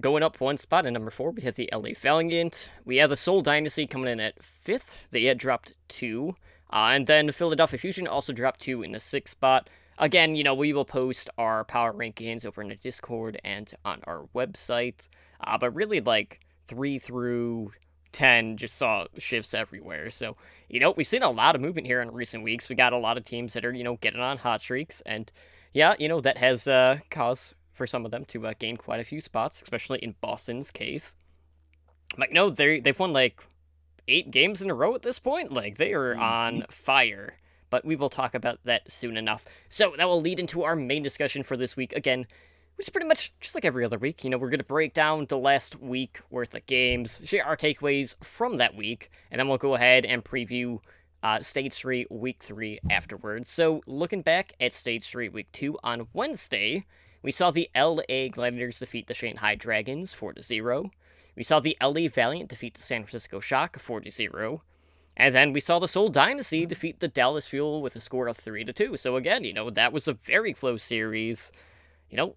going up 1 spot at number 4, we have the LA Valiant. We have the Seoul Dynasty coming in at 5th. They had dropped 2. And then Philadelphia Fusion also dropped 2 in the 6th spot. Again, we will post our power rankings over in the Discord and on our website. But really, 3 through 10 just saw shifts everywhere. So, we've seen a lot of movement here in recent weeks. We got a lot of teams that are, getting on hot streaks. And, that has caused for some of them to gain quite a few spots, especially in Boston's case. They've won 8 games in a row at this point. They are on fire. But we will talk about that soon enough. So that will lead into our main discussion for this week. Again, which is pretty much just like every other week. We're going to break down the last week worth of games, share our takeaways from that week, and then we'll go ahead and preview Stage 3, Week 3 afterwards. So looking back at Stage 3, Week 2, on Wednesday, we saw the LA Gladiators defeat the Shanghai Dragons 4-0. We saw the LA Valiant defeat the San Francisco Shock 4-0. And then we saw the Seoul Dynasty defeat the Dallas Fuel with a score of 3-2. So again, that was a very close series.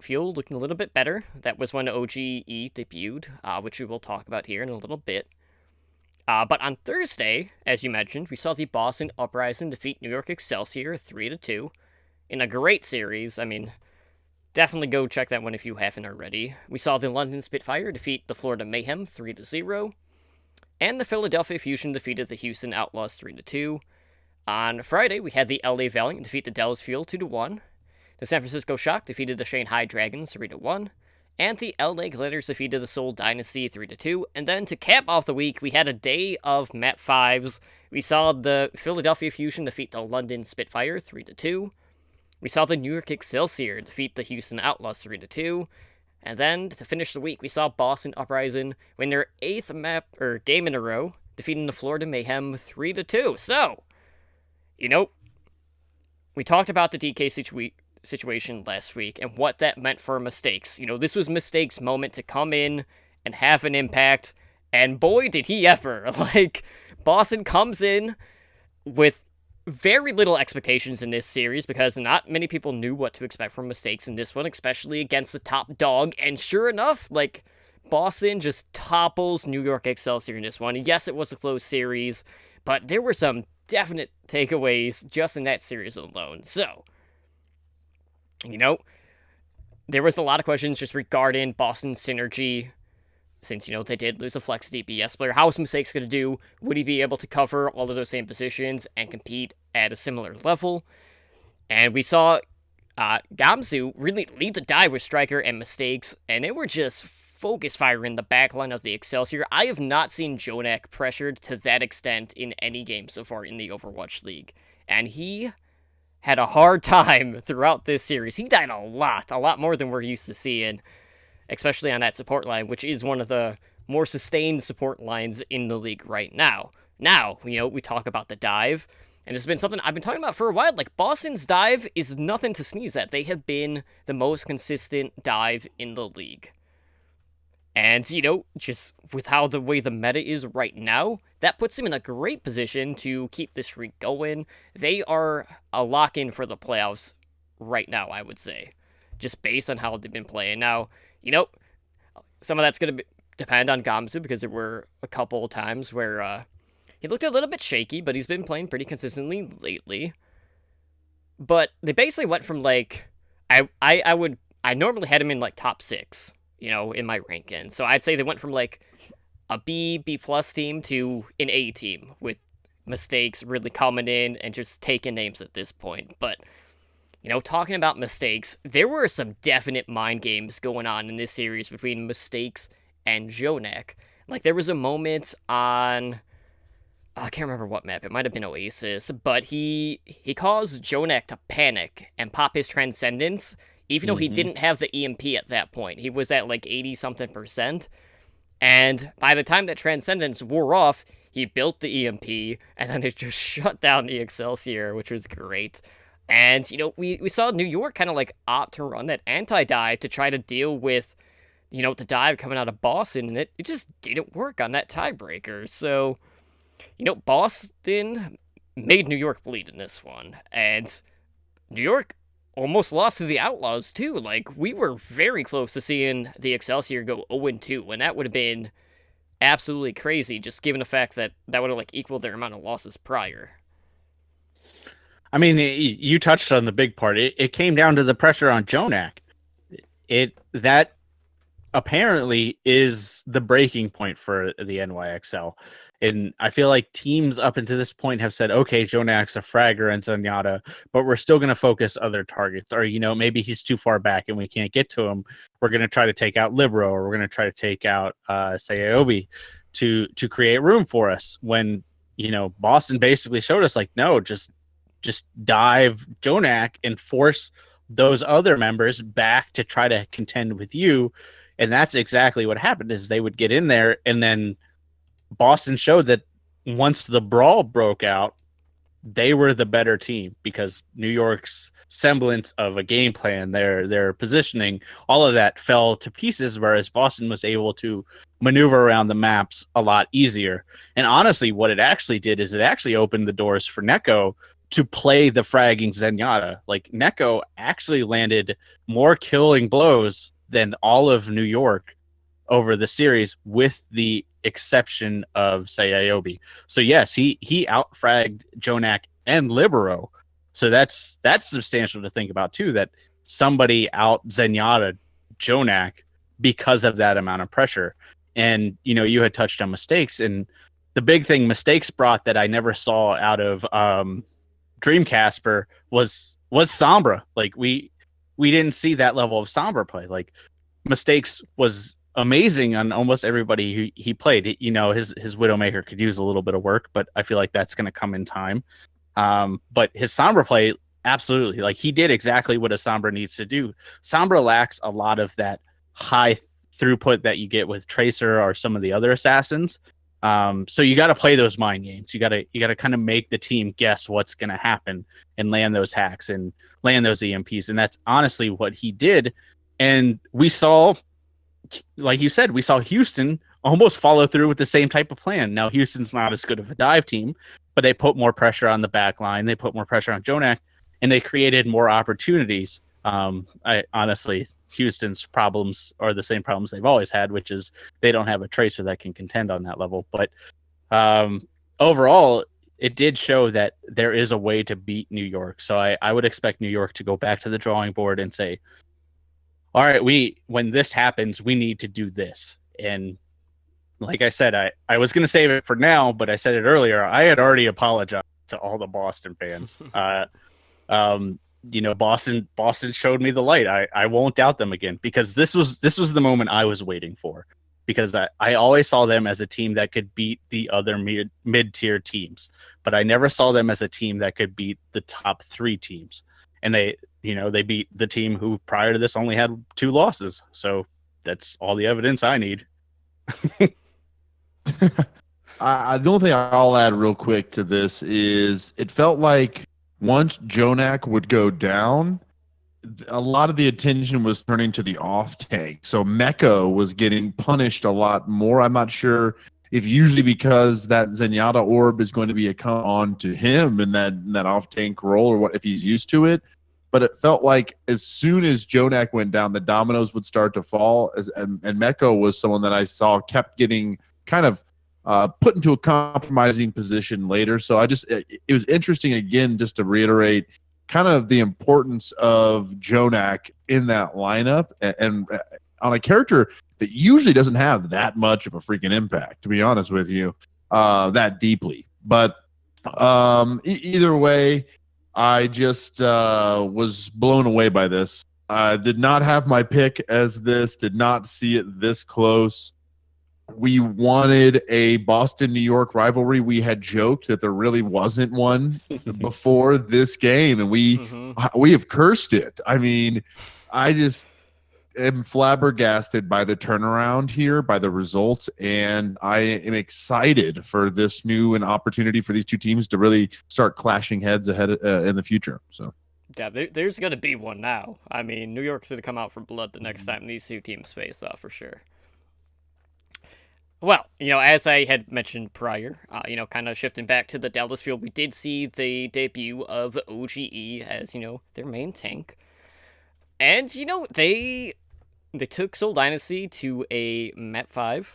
Fuel looking a little bit better. That was when OGE debuted, which we will talk about here in a little bit. But on Thursday, as you mentioned, we saw the Boston Uprising defeat New York Excelsior 3-2 in a great series. I mean, definitely go check that one if you haven't already. We saw the London Spitfire defeat the Florida Mayhem 3-0. And the Philadelphia Fusion defeated the Houston Outlaws 3-2. On Friday, we had the LA Valiant defeat the Dallas Fuel 2-1. The San Francisco Shock defeated the Shanghai Dragons 3-1. And the LA Gladiators defeated the Seoul Dynasty 3-2. And then to cap off the week, we had a day of Map 5s. We saw the Philadelphia Fusion defeat the London Spitfire 3-2. We saw the New York Excelsior defeat the Houston Outlaws 3-2. And then, to finish the week, we saw Boston Uprising win their 8th game in a row, defeating the Florida Mayhem 3-2. So, we talked about the DK situation last week and what that meant for mistakes. This was Mistakes' moment to come in and have an impact, and boy, did he ever. Boston comes in with very little expectations in this series because not many people knew what to expect from Mistakes in this one, especially against the top dog. And sure enough, Boston just topples New York Excelsior in this one. Yes, it was a close series, but there were some definite takeaways just in that series alone. So, You know, there was a lot of questions just regarding Boston's synergy, since, they did lose a flex DPS player. How was Mistakes going to do? Would he be able to cover all of those same positions and compete at a similar level? And we saw Gamzu really lead the dive with Striker and Mistakes, and they were just focus fire in the backline of the Excelsior. I have not seen Jonak pressured to that extent in any game so far in the Overwatch League. And he had a hard time throughout this series. He died a lot more than we're used to seeing, especially on that support line, which is one of the more sustained support lines in the league right now. Now, we talk about the dive, and it's been something I've been talking about for a while. Like, Boston's dive is nothing to sneeze at. They have been the most consistent dive in the league. And, just with how the way the meta is right now, that puts them in a great position to keep this streak going. They are a lock-in for the playoffs right now, I would say, just based on how they've been playing. Now, some of that's going to depend on Gamzu, because there were a couple of times where he looked a little bit shaky, but he's been playing pretty consistently lately. But they basically went from, like, I normally had him in, like, top 6, in my ranking. So I'd say they went from, like, a B plus team to an A team, with Mistakes really coming in and just taking names at this point. But, talking about Mistakes, there were some definite mind games going on in this series between Mistakes and Jonak. Like, there was a moment on, I can't remember what map, it might have been Oasis, but he caused Jonak to panic and pop his Transcendence, even though he didn't have the EMP at that point. He was at like 80-something%. And by the time that Transcendence wore off, he built the EMP, and then it just shut down the Excelsior, which was great. And, we saw New York kind of like opt to run that anti-dive to try to deal with, the dive coming out of Boston, and it just didn't work on that tiebreaker. So, Boston made New York bleed in this one, and New York almost lost to the Outlaws, too. Like, we were very close to seeing the Excelsior go 0-2, and that would have been absolutely crazy, just given the fact that would have, like, equaled their amount of losses prior. I mean, you touched on the big part. It came down to the pressure on Jonak. That apparently is the breaking point for the NYXL. And I feel like teams up until this point have said, okay, Jonak's a fragger and Zenyatta, but we're still going to focus other targets. Or, maybe he's too far back and we can't get to him. We're going to try to take out Libero, or we're going to try to take out Sayobi to create room for us. When, Boston basically showed us, like, no, just dive Jonak and force those other members back to try to contend with you. And that's exactly what happened, is they would get in there, and then Boston showed that once the brawl broke out, they were the better team, because New York's semblance of a game plan, their positioning, all of that fell to pieces, whereas Boston was able to maneuver around the maps a lot easier. And honestly, what it actually did is it actually opened the doors for Neko to play the fragging Zenyatta. Like, Neko actually landed more killing blows than all of New York over the series, with the exception of Sayobi. So yes, he outfragged Jonak and Libero. So that's substantial to think about too, that somebody out Zenyatta Jonak because of that amount of pressure. And you had touched on Mistakes, and the big thing Mistakes brought that I never saw out of Dreamcasper was Sombra. Like, we didn't see that level of Sombra play. Like, Mistakes was amazing on almost everybody he played. His Widowmaker could use a little bit of work, but I feel like that's going to come in time. But his Sombra play, absolutely. Like, he did exactly what a Sombra needs to do. Sombra lacks a lot of that high throughput that you get with Tracer or some of the other assassins. So you got to play those mind games. You got to kind of make the team guess what's going to happen and land those hacks and land those EMPs. And that's honestly what he did. And we saw, like you said, we saw Houston almost follow through with the same type of plan. Now, Houston's not as good of a dive team, but they put more pressure on the back line. They put more pressure on Jonak, and they created more opportunities. I honestly, Houston's problems are the same problems they've always had, which is they don't have a Tracer that can contend on that level. But overall, it did show that there is a way to beat New York. So I would expect New York to go back to the drawing board and say, all right, when this happens, we need to do this. And like I said, I was going to save it for now, but I said it earlier. I had already apologized to all the Boston fans. Boston showed me the light. I won't doubt them again, because this was the moment I was waiting for, because I always saw them as a team that could beat the other mid-tier teams, but I never saw them as a team that could beat the top 3 teams. And they beat the team who prior to this only had 2 losses. So that's all the evidence I need. The only thing I'll add real quick to this is it felt like once Jonak would go down, a lot of the attention was turning to the off tank. So Mecca was getting punished a lot more. I'm not sure if usually because that Zenyatta orb is going to be a come on to him in that off tank role, or what if he's used to it. But it felt like as soon as Jonak went down, the dominoes would start to fall. And Mecca was someone that I saw kept getting kind of put into a compromising position later. So it was interesting, again, just to reiterate kind of the importance of Jonak in that lineup and on a character that usually doesn't have that much of a freaking impact, to be honest with you, that deeply. But either way, I just was blown away by this. I did not have my pick as this, did not see it this close. We wanted a Boston-New York rivalry. We had joked that there really wasn't one before this game, and we have cursed it. I mean, I just am flabbergasted by the turnaround here, by the results, and I am excited for this new opportunity for these two teams to really start clashing heads ahead in the future. So, yeah, there's gonna be one now. I mean, New York's gonna come out for blood the next time these two teams face off for sure. Well, as I had mentioned prior, kind of shifting back to the Dallas field, we did see the debut of OGE as, their main tank. And, they took Seoul Dynasty to a Map 5.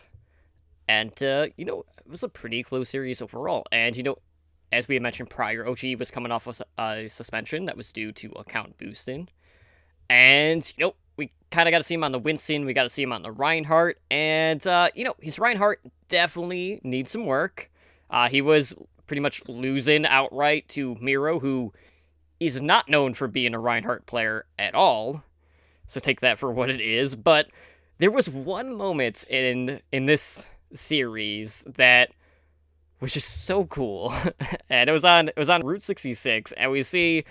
And, it was a pretty close series overall. And, as we had mentioned prior, OGE was coming off of a suspension that was due to account boosting. And, we kind of got to see him on the Winston. We got to see him on the Reinhardt. And, his Reinhardt definitely needs some work. He was pretty much losing outright to Miro, who is not known for being a Reinhardt player at all. So take that for what it is. But there was one moment in this series that was just so cool. And it was on Route 66. And we see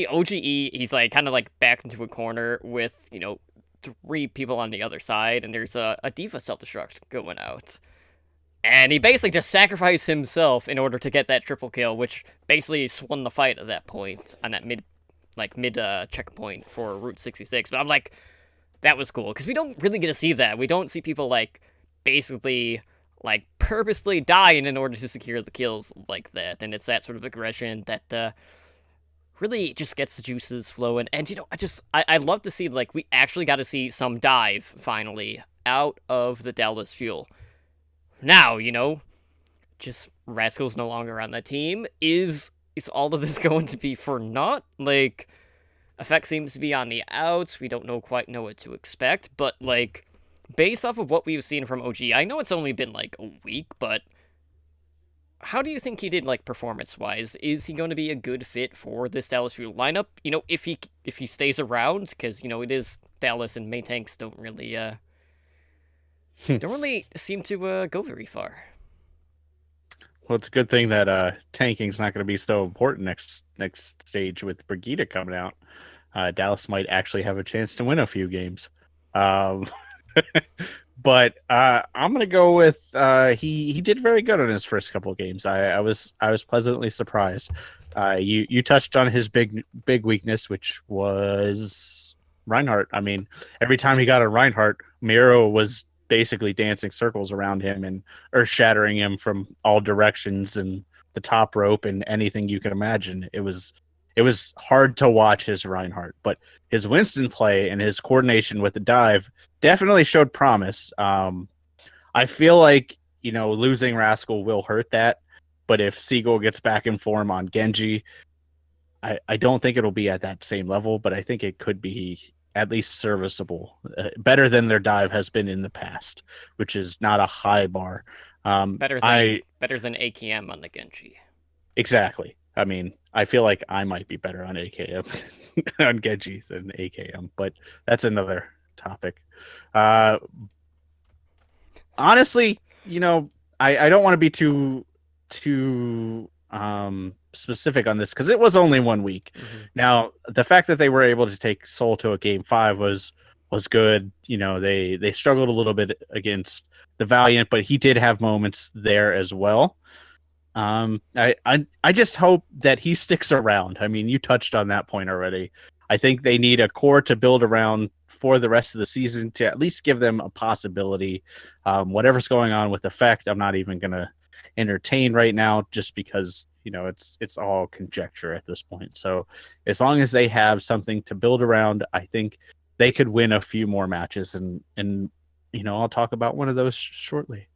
OGE, he's kind of backed into a corner with, 3 people on the other side, and there's a D.Va self-destruct going out. And he basically just sacrificed himself in order to get that triple kill, which basically swung the fight at that point, on that mid checkpoint for Route 66. But I'm like, that was cool, because we don't really get to see that. We don't see people, basically, purposely dying in order to secure the kills like that. And it's that sort of aggression that, really just gets the juices flowing. And, I love to see, we actually got to see some dive, finally, out of the Dallas Fuel. Now, just Rascal's no longer on the team. Is all of this going to be for naught? Effect seems to be on the outs. We don't quite know what to expect. But, based off of what we've seen from OG, I know it's only been, a week, but how do you think he did, performance-wise? Is he going to be a good fit for this Dallas Fuel lineup? If he stays around, because, it is Dallas and main tanks don't really seem to go very far. Well, it's a good thing that tanking's not going to be so important next stage with Brigitte coming out. Dallas might actually have a chance to win a few games. But I'm gonna go with he did very good on his first couple of games. I was pleasantly surprised. You touched on his big weakness, which was Reinhardt. I mean, every time he got a Reinhardt, Miro was basically dancing circles around him and earth shattering him from all directions and the top rope and anything you can imagine. It was hard to watch his Reinhardt, but his Winston play and his coordination with the dive definitely showed promise. I feel like, losing Rascal will hurt that. But if Seagull gets back in form on Genji, I don't think it'll be at that same level, but I think it could be at least serviceable, better than their dive has been in the past, which is not a high bar. Better than AKM on the Genji. Exactly. I mean, I feel like I might be better on AKM on Genji than AKM, but that's another topic. Honestly, I don't want to be too specific on this because it was only 1 week. Mm-hmm. Now, the fact that they were able to take Seoul to a game 5 was good. They struggled a little bit against the Valiant, but he did have moments there as well. I just hope that he sticks around. I mean, you touched on that point already. I think they need a core to build around for the rest of the season to at least give them a possibility. Whatever's going on with Effect, I'm not even going to entertain right now just because, it's all conjecture at this point. So as long as they have something to build around, I think they could win a few more matches and I'll talk about one of those shortly.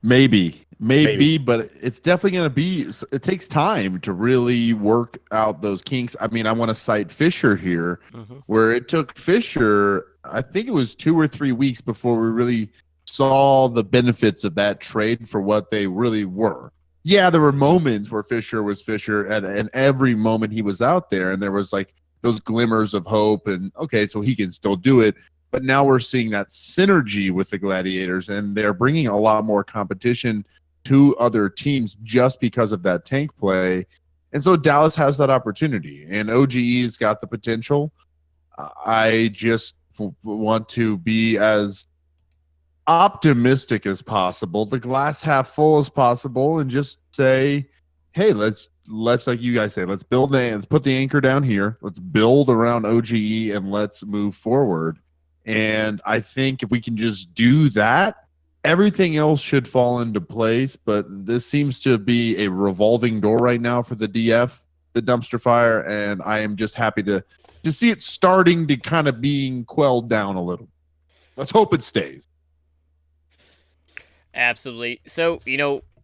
Maybe, but it's definitely going to be, it takes time to really work out those kinks. I mean, I want to cite Fisher here, where it took Fisher, I think it was 2 or 3 weeks before we really saw the benefits of that trade for what they really were. Yeah, there were moments where Fisher was Fisher, and every moment he was out there, and there was like those glimmers of hope, and okay, so he can still do it. But now we're seeing that synergy with the Gladiators, and they're bringing a lot more competition to other teams just because of that tank play. And so Dallas has that opportunity, and OGE's got the potential. I just want to be as optimistic as possible, the glass half full as possible, and just say, hey, let's like you guys say, let's put the anchor down here. Let's build around OGE and let's move forward. And I think if we can just do that, everything else should fall into place. But this seems to be a revolving door right now for the DF, the dumpster fire, and I am just happy to see it starting to kind of being quelled down a little. Let's hope it stays. Absolutely. So,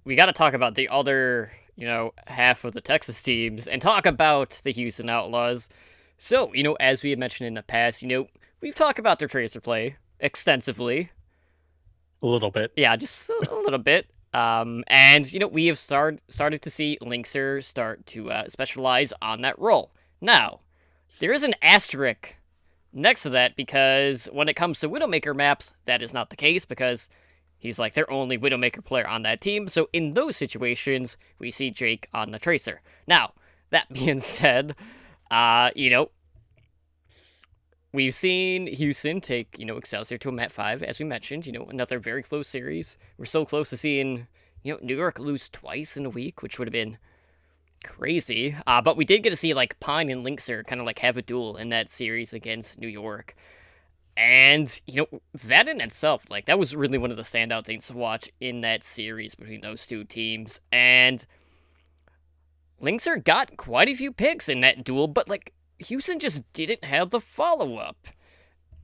we got to talk about the other, half of the Texas teams and talk about the Houston Outlaws. So, as we had mentioned in the past, we've talked about their tracer play extensively. A little bit. Yeah, just a little bit. And, we have started to see Linkser start to specialize on that role. Now, there is an asterisk next to that because when it comes to Widowmaker maps, that is not the case because he's like their only Widowmaker player on that team. So in those situations, we see Jake on the tracer. Now, that being said, we've seen Houston take, Excelsior to a Mat 5, as we mentioned, another very close series. We're so close to seeing, New York lose twice in a week, which would have been crazy. But we did get to see, Pine and Linkser kind of, have a duel in that series against New York. And, that in itself, that was really one of the standout things to watch in that series between those two teams. And Linkser got quite a few picks in that duel, but, Houston just didn't have the follow-up.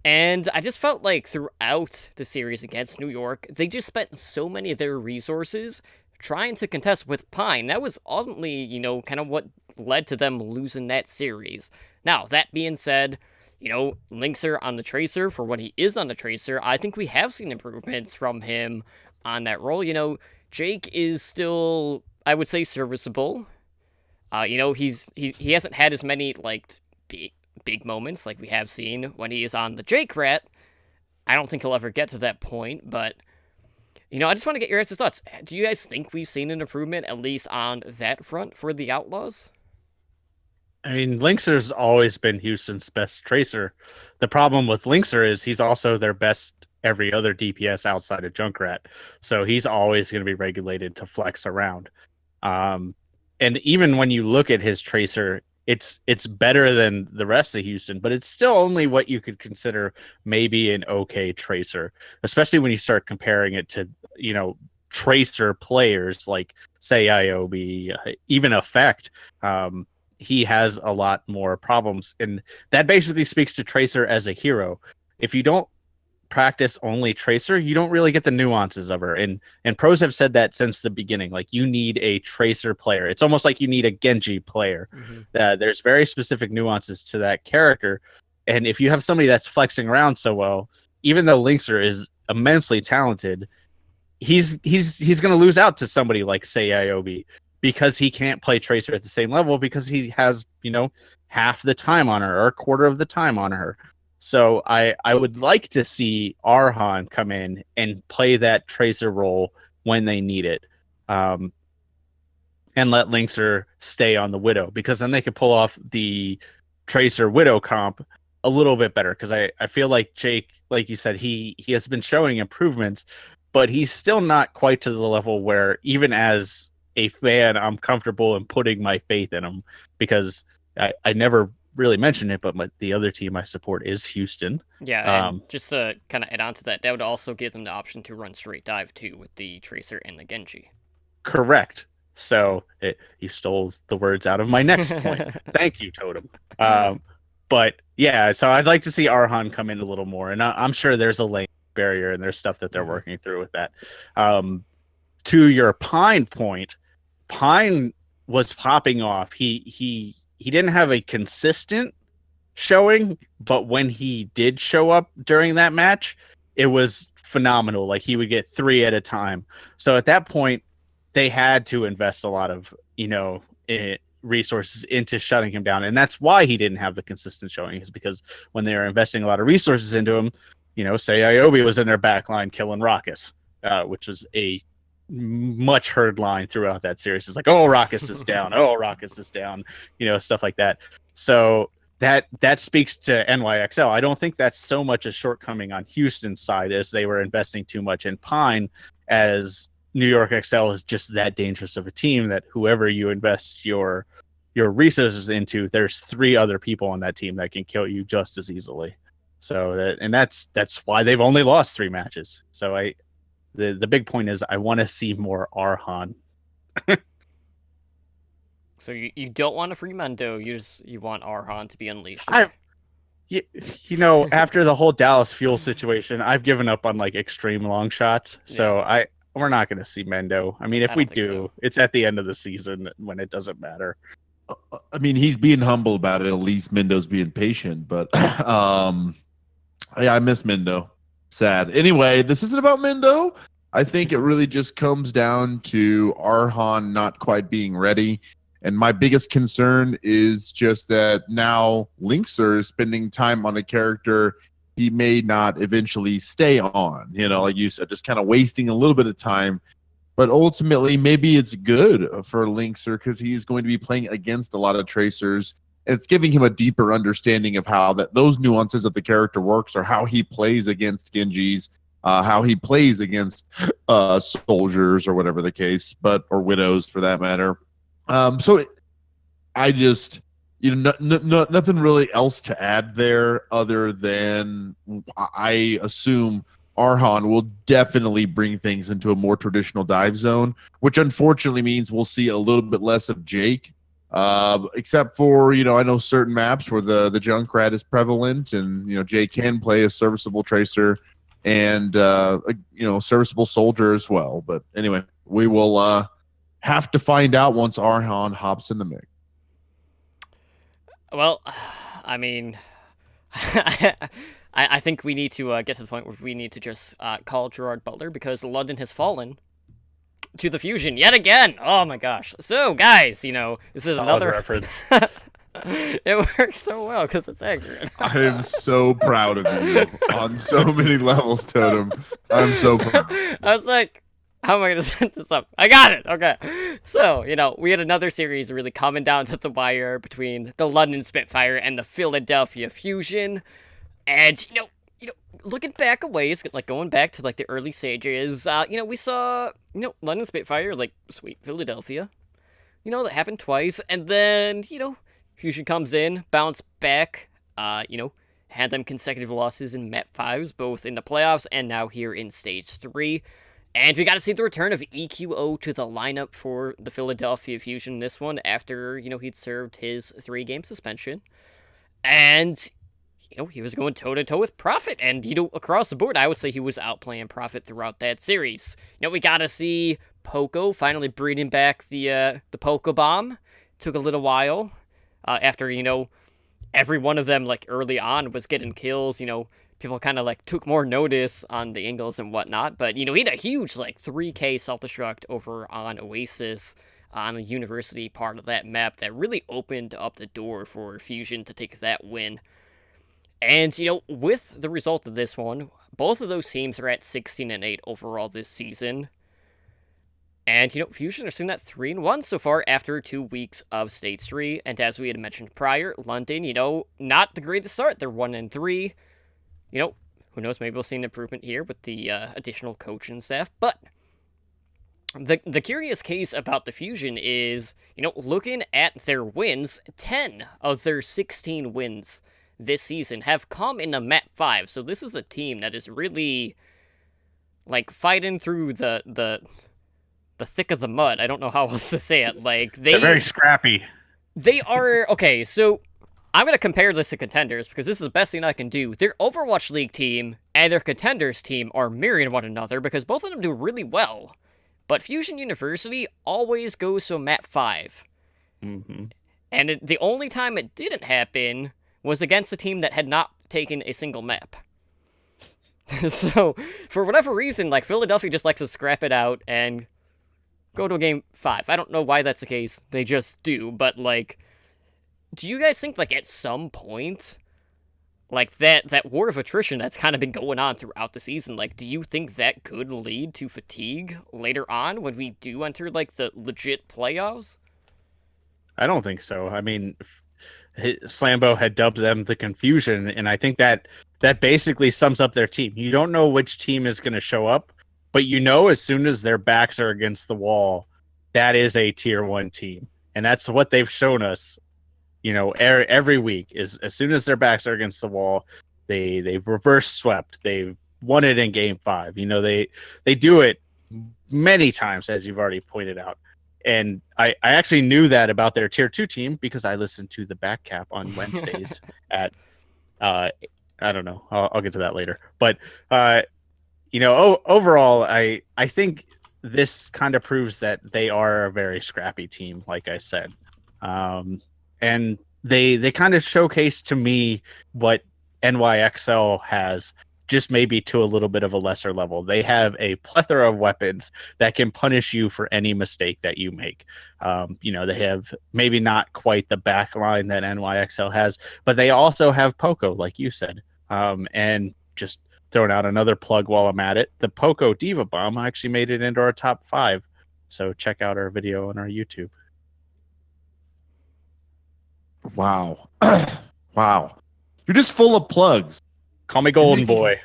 And I just felt like throughout the series against New York, they just spent so many of their resources trying to contest with Pine. That was ultimately, kind of what led to them losing that series. Now, that being said, Linkser on the Tracer, for when he is on the Tracer, I think we have seen improvements from him on that role. Jake is still, I would say, serviceable. He hasn't had as many, big moments like we have seen when he is on the Jake Rat. I don't think he'll ever get to that point, but, I just want to get your guys' thoughts. Do you guys think we've seen an improvement, at least on that front, for the Outlaws? I mean, Linkser's always been Houston's best tracer. The problem with Linkser is he's also their best every other DPS outside of Junkrat. So he's always going to be regulated to flex around. And even when you look at his tracer, it's better than the rest of Houston, but it's still only what you could consider maybe an okay tracer, especially when you start comparing it to, tracer players like, say, IOB, even Effect. He has a lot more problems, and that basically speaks to Tracer as a hero. If you don't practice only Tracer, you don't really get the nuances of her. And pros have said that since the beginning. Like, you need a Tracer player. It's almost like you need a Genji player. There's very specific nuances to that character. And if you have somebody that's flexing around so well, even though Linkser is immensely talented, he's going to lose out to somebody like, say, Iobi, because he can't play Tracer at the same level because he has, half the time on her or a quarter of the time on her. So I would like to see Arhan come in and play that Tracer role when they need it. And let Linkser stay on the Widow, because then they could pull off the Tracer Widow comp a little bit better. Because I feel like Jake, like you said, he has been showing improvements, but he's still not quite to the level where, even as a fan, I'm comfortable in putting my faith in him, because I never really mentioned it, but the other team I support is Houston. Yeah, and just to kind of add on to that, that would also give them the option to run straight dive too with the Tracer and the Genji. Correct. So you stole the words out of my next point. Thank you, Totem. But yeah, so I'd like to see Arhan come in a little more, and I'm sure there's a lane barrier and there's stuff that they're working through with that. To your Pine point, Pine was popping off. He didn't have a consistent showing, but when he did show up during that match, it was phenomenal. Like, he would get 3 at a time. So at that point, they had to invest a lot of, resources into shutting him down. And that's why he didn't have the consistent showing, is because when they were investing a lot of resources into him, say Iobi was in their back line killing Raucus, which was a much heard line throughout that series. It's like, oh, Raucus is down. Oh, Raucus is down. Stuff like that. So that speaks to NYXL. I don't think that's so much a shortcoming on Houston's side, as they were investing too much in Pine, as New York XL is just that dangerous of a team that whoever you invest your resources into, there's 3 other people on that team that can kill you just as easily. So that's why they've only lost 3 matches. So the big point is, I want to see more Arhan. So you don't want a free Mendo, you want Arhan to be unleashed. After the whole Dallas Fuel situation, I've given up on like extreme long shots. So we're not going to see Mendo. I mean, if we do, so it's at the end of the season when it doesn't matter. I mean, he's being humble about it. At least Mendo's being patient. But yeah, I miss Mendo. Sad. Anyway, this isn't about Mendo. I think it really just comes down to Arhan not quite being ready. And my biggest concern is just that now Linkser is spending time on a character he may not eventually stay on. Like you said, just kind of wasting a little bit of time. But ultimately, maybe it's good for Linkser, because he's going to be playing against a lot of Tracers. And it's giving him a deeper understanding of how those nuances of the character works, or how he plays against Genjis, how he plays against soldiers, or whatever the case, or widows for that matter. I just, nothing really else to add there, other than I assume Arhan will definitely bring things into a more traditional dive zone, which unfortunately means we'll see a little bit less of Jake, except for, I know certain maps where the Junkrat is prevalent, and, Jake can play a serviceable Tracer and, serviceable soldier as well. But anyway, we will have to find out once Arhan hops in the mix. Well, I mean, I think we need to get to the point where we need to just call Gerard Butler, because London has fallen to the Fusion yet again. Oh my gosh. So, guys, this is Solid another reference. It works so well because it's accurate. I am so proud of you on so many levels, Totem. I'm so proud. I was like, how am I going to set this up? I got it. Okay. So, we had another series really coming down to the wire between the London Spitfire and the Philadelphia Fusion. And, looking back a ways, like going back to like the early stages, we saw, London Spitfire, like, sweep Philadelphia. That happened twice. And then, Fusion comes in, bounce back, had them consecutive losses in Map 5s, both in the playoffs and now here in Stage 3. And we got to see the return of EQO to the lineup for the Philadelphia Fusion in this one after, he'd served his 3-game suspension. And he was going toe-to-toe with Prophet, and, across the board, I would say he was outplaying Prophet throughout that series. We got to see Poco finally bringing back the Poco Bomb. Took a little while, after, every one of them, like, early on was getting kills, people kind of, like, took more notice on the angles and whatnot, but, he had a huge, like, 3k self-destruct over on Oasis, on the University part of that map that really opened up the door for Fusion to take that win. And, with the result of this one, both of those teams are at 16-8 overall this season. And, Fusion are sitting at 3-1 so far after 2 weeks of Stage 3. And as we had mentioned prior, London, not the greatest start. They're 1-3. Who knows, maybe we'll see an improvement here with the additional coach and staff. But the curious case about the Fusion is, looking at their wins, 10 of their 16 wins this season have come in the map 5. So this is a team that is really, like, fighting through the thick of the mud. I don't know how else to say it. Like, They're very scrappy. They are, okay, so I'm going to compare this to Contenders because this is the best thing I can do. Their Overwatch League team and their Contenders team are mirroring one another because both of them do really well. But Fusion University always goes to map 5. Mm-hmm. And the only time it didn't happen was against a team that had not taken a single map. So, for whatever reason, like, Philadelphia just likes to scrap it out and go to a game 5. I don't know why that's the case. They just do. But, like, do you guys think, like, at some point, like, that war of attrition that's kind of been going on throughout the season, like, do you think that could lead to fatigue later on when we do enter, like, the legit playoffs? I don't think so. I mean, Slambo had dubbed them the Confusion, and I think that basically sums up their team. You don't know which team is going to show up, but as soon as their backs are against the wall, that is a tier 1 team. And that's what they've shown us, every week, is as soon as their backs are against the wall, they've reverse swept. They've won it in game 5. They do it many times, as you've already pointed out. And I actually knew that about their tier 2 team because I listened to the back cap on Wednesdays at, I don't know, I'll get to that later. But, overall, I think this kind of proves that they are a very scrappy team, like I said. And they kind of showcase to me what NYXL has, just maybe to a little bit of a lesser level. They have a plethora of weapons that can punish you for any mistake that you make. They have maybe not quite the back line that NYXL has, but they also have Poco, like you said. And just throwing out another plug while I'm at it, the Poco Diva Bomb actually made it into our top 5. So check out our video on our YouTube. Wow. Wow. You're just full of plugs. Call me Golden Boy.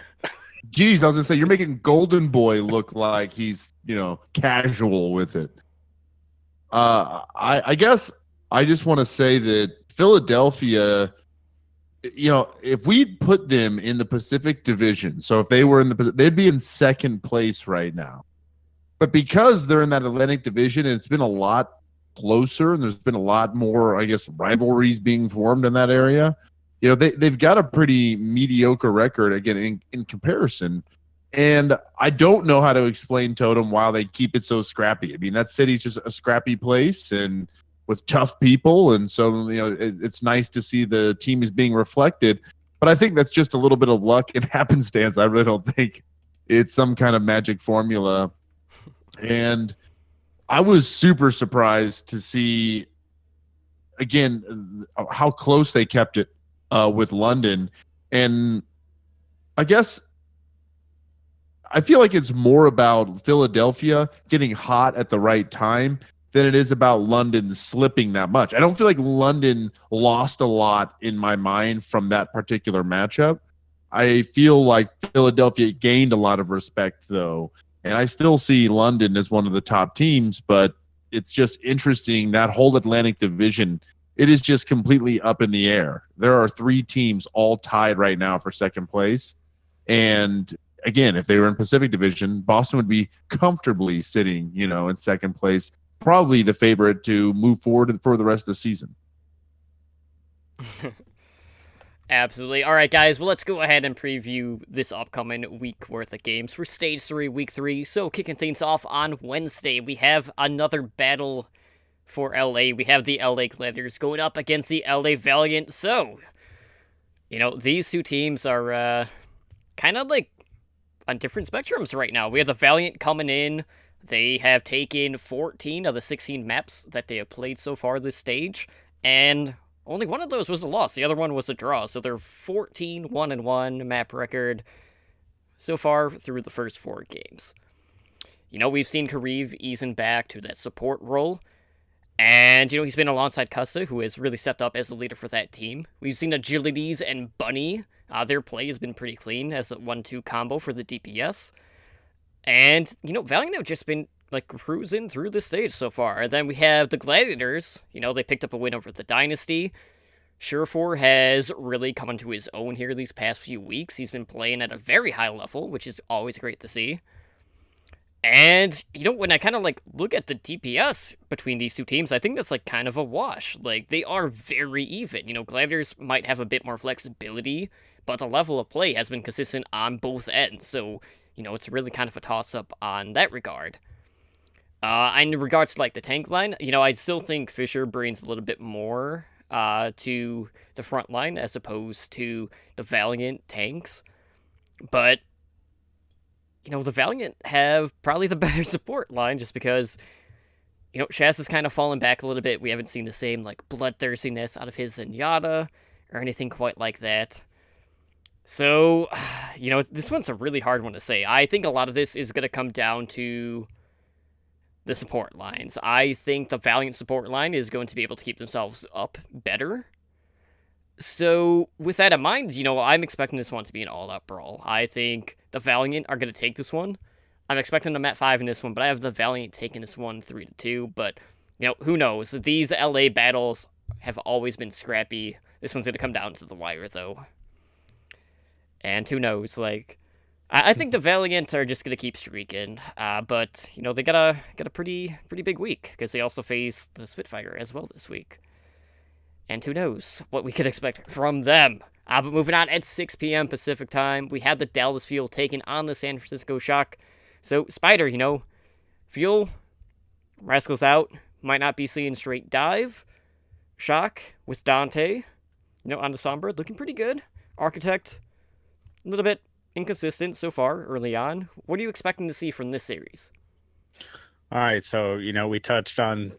Geez, I was gonna say you're making Golden Boy look like he's casual with it. I guess I just want to say that Philadelphia, if we put them in the Pacific Division, so if they were they'd be in second place right now. But because they're in that Atlantic Division, and it's been a lot closer, and there's been a lot more, I guess, rivalries being formed in that area. They've got a pretty mediocre record, again, in comparison. And I don't know how to explain Totem why they keep it so scrappy. I mean, that city's just a scrappy place and with tough people. And so, it's nice to see the team is being reflected. But I think that's just a little bit of luck and happenstance. I really don't think it's some kind of magic formula. And I was super surprised to see, again, how close they kept it with London. And I guess I feel like it's more about Philadelphia getting hot at the right time than it is about London slipping that much. I don't feel like London lost a lot in my mind from that particular matchup. I feel like Philadelphia gained a lot of respect, though. And I still see London as one of the top teams, but it's just interesting, that whole Atlantic Division, it is just completely up in the air. There are 3 teams all tied right now for second place. And again, if they were in Pacific Division, Boston would be comfortably sitting, in second place, probably the favorite to move forward for the rest of the season. Absolutely. All right, guys. Well, let's go ahead and preview this upcoming week worth of games for Stage 3, Week 3. So, kicking things off on Wednesday, we have another battle for LA. We have the LA Gladiators going up against the LA Valiant. So, these two teams are kind of like on different spectrums right now. We have the Valiant coming in. They have taken 14 of the 16 maps that they have played so far this stage, and only one of those was a loss. The other one was a draw. So they're 14-1-1 map record so far through the first 4 games. We've seen Kariv easing back to that support role. And, he's been alongside Custa, who has really stepped up as the leader for that team. We've seen Agilities and Bunny. Their play has been pretty clean as a 1-2 combo for the DPS. And, Valiant have just been cruising through the stage so far. And then we have the Gladiators. They picked up a win over the Dynasty. Surefour has really come into his own here these past few weeks. He's been playing at a very high level, which is always great to see. And, when I kind of look at the DPS between these two teams, I think that's kind of a wash. They are very even. Gladiators might have a bit more flexibility, but the level of play has been consistent on both ends. So, it's really kind of a toss-up on that regard. And in regards to the tank line, I still think Fisher brings a little bit more to the front line as opposed to the Valiant tanks. But, the Valiant have probably the better support line just because, Shaz has kind of fallen back a little bit. We haven't seen the same bloodthirstiness out of his Zenyatta or anything quite like that. So, this one's a really hard one to say. I think a lot of this is going to come down to the support lines. I think the Valiant support line is going to be able to keep themselves up better. So, with that in mind, I'm expecting this one to be an all-out brawl. I think the Valiant are going to take this one. I'm expecting them at 5 in this one, but I have the Valiant taking this one 3-2. But, who knows? These LA battles have always been scrappy. This one's going to come down to the wire, though. And who knows? I think the Valiant are just gonna keep streaking, but they got a pretty big week because they also face the Spitfire as well this week, and who knows what we could expect from them. But moving on at 6 p.m. Pacific time, we have the Dallas Fuel taking on the San Francisco Shock. So Spider, Fuel, Rascals out, might not be seeing straight dive. Shock with Dante, on the Sombra, looking pretty good. Architect, a little bit inconsistent so far early on. What are you expecting to see from this series? All right, so we touched on,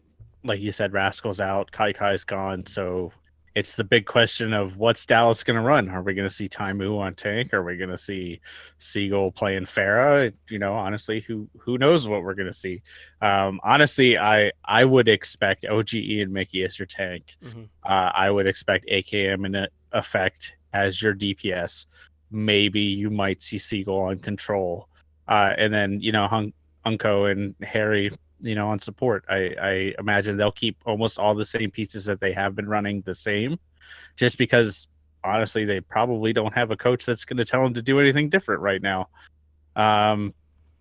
like you said, Rascal's out, Kai's gone, so it's the big question of what's Dallas going to run. Are we going to see Taimu on tank? Are we going to see Siegel playing Pharah? Honestly, who knows what we're going to see? Honestly, I would expect OGE and Mickey as your tank. Mm-hmm. I would expect AKM in effect as your DPS. Maybe you might see Siegel on control. And then, Unko and Harry, on support. I imagine they'll keep almost all the same pieces that they have been running the same, just because, honestly, they probably don't have a coach that's going to tell them to do anything different right now.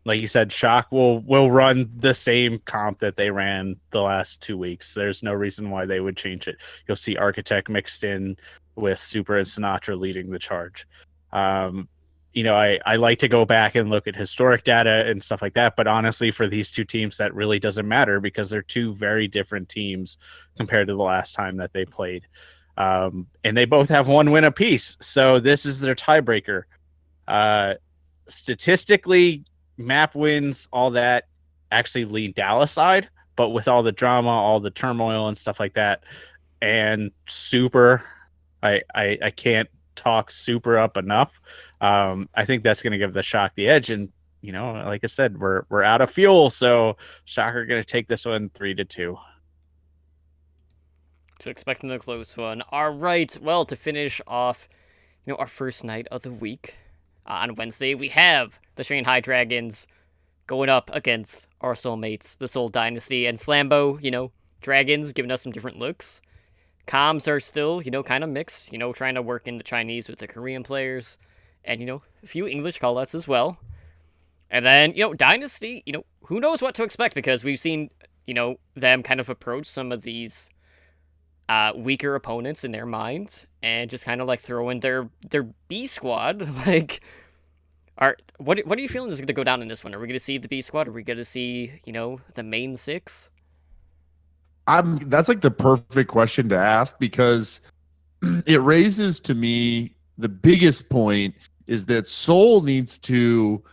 Like you said, Shock will run the same comp that they ran the last 2 weeks. There's no reason why they would change it. You'll see Architect mixed in with Super and Sinatra leading the charge. I like to go back and look at historic data and stuff like that, but honestly, for these two teams, that really doesn't matter because they're two very different teams compared to the last time that they played. And they both have 1 win apiece, so this is their tiebreaker. Statistically, map wins, all that, actually lean Dallas side, but with all the drama, all the turmoil and stuff like that, and Super, I can't talk Super up enough. I think that's going to give the Shock the edge, and like I said, we're out of fuel, so Shock are going to take this one 3-2. So expecting a close one. All right, well, to finish off, our first night of the week on Wednesday, we have the Shanghai Dragons going up against our soulmates, the Seoul Dynasty, and Slambo. Dragons giving us some different looks. Comms are still, kind of mixed, trying to work in the Chinese with the Korean players, and, a few English callouts as well. And then, Dynasty, who knows what to expect, because we've seen, them kind of approach some of these weaker opponents in their minds and just kind of like throw in their B squad. Like, what are you feeling is going to go down in this one? Are we going to see the B squad? Are we going to see, the main six? That's like the perfect question to ask, because it raises to me the biggest point is that Seoul needs to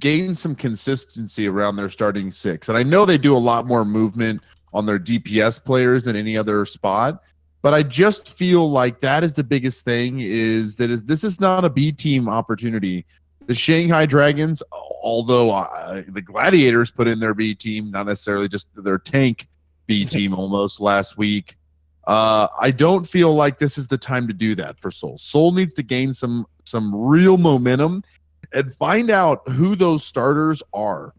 gain some consistency around their starting six. And I know they do a lot more movement on their DPS players than any other spot, but I just feel like that is the biggest thing, is that this is not a B team opportunity. The Shanghai Dragons, although the Gladiators put in their B team, not necessarily just their tank B team almost last week, I don't feel like this is the time to do that for Seoul. Seoul needs to gain some real momentum and find out who those starters are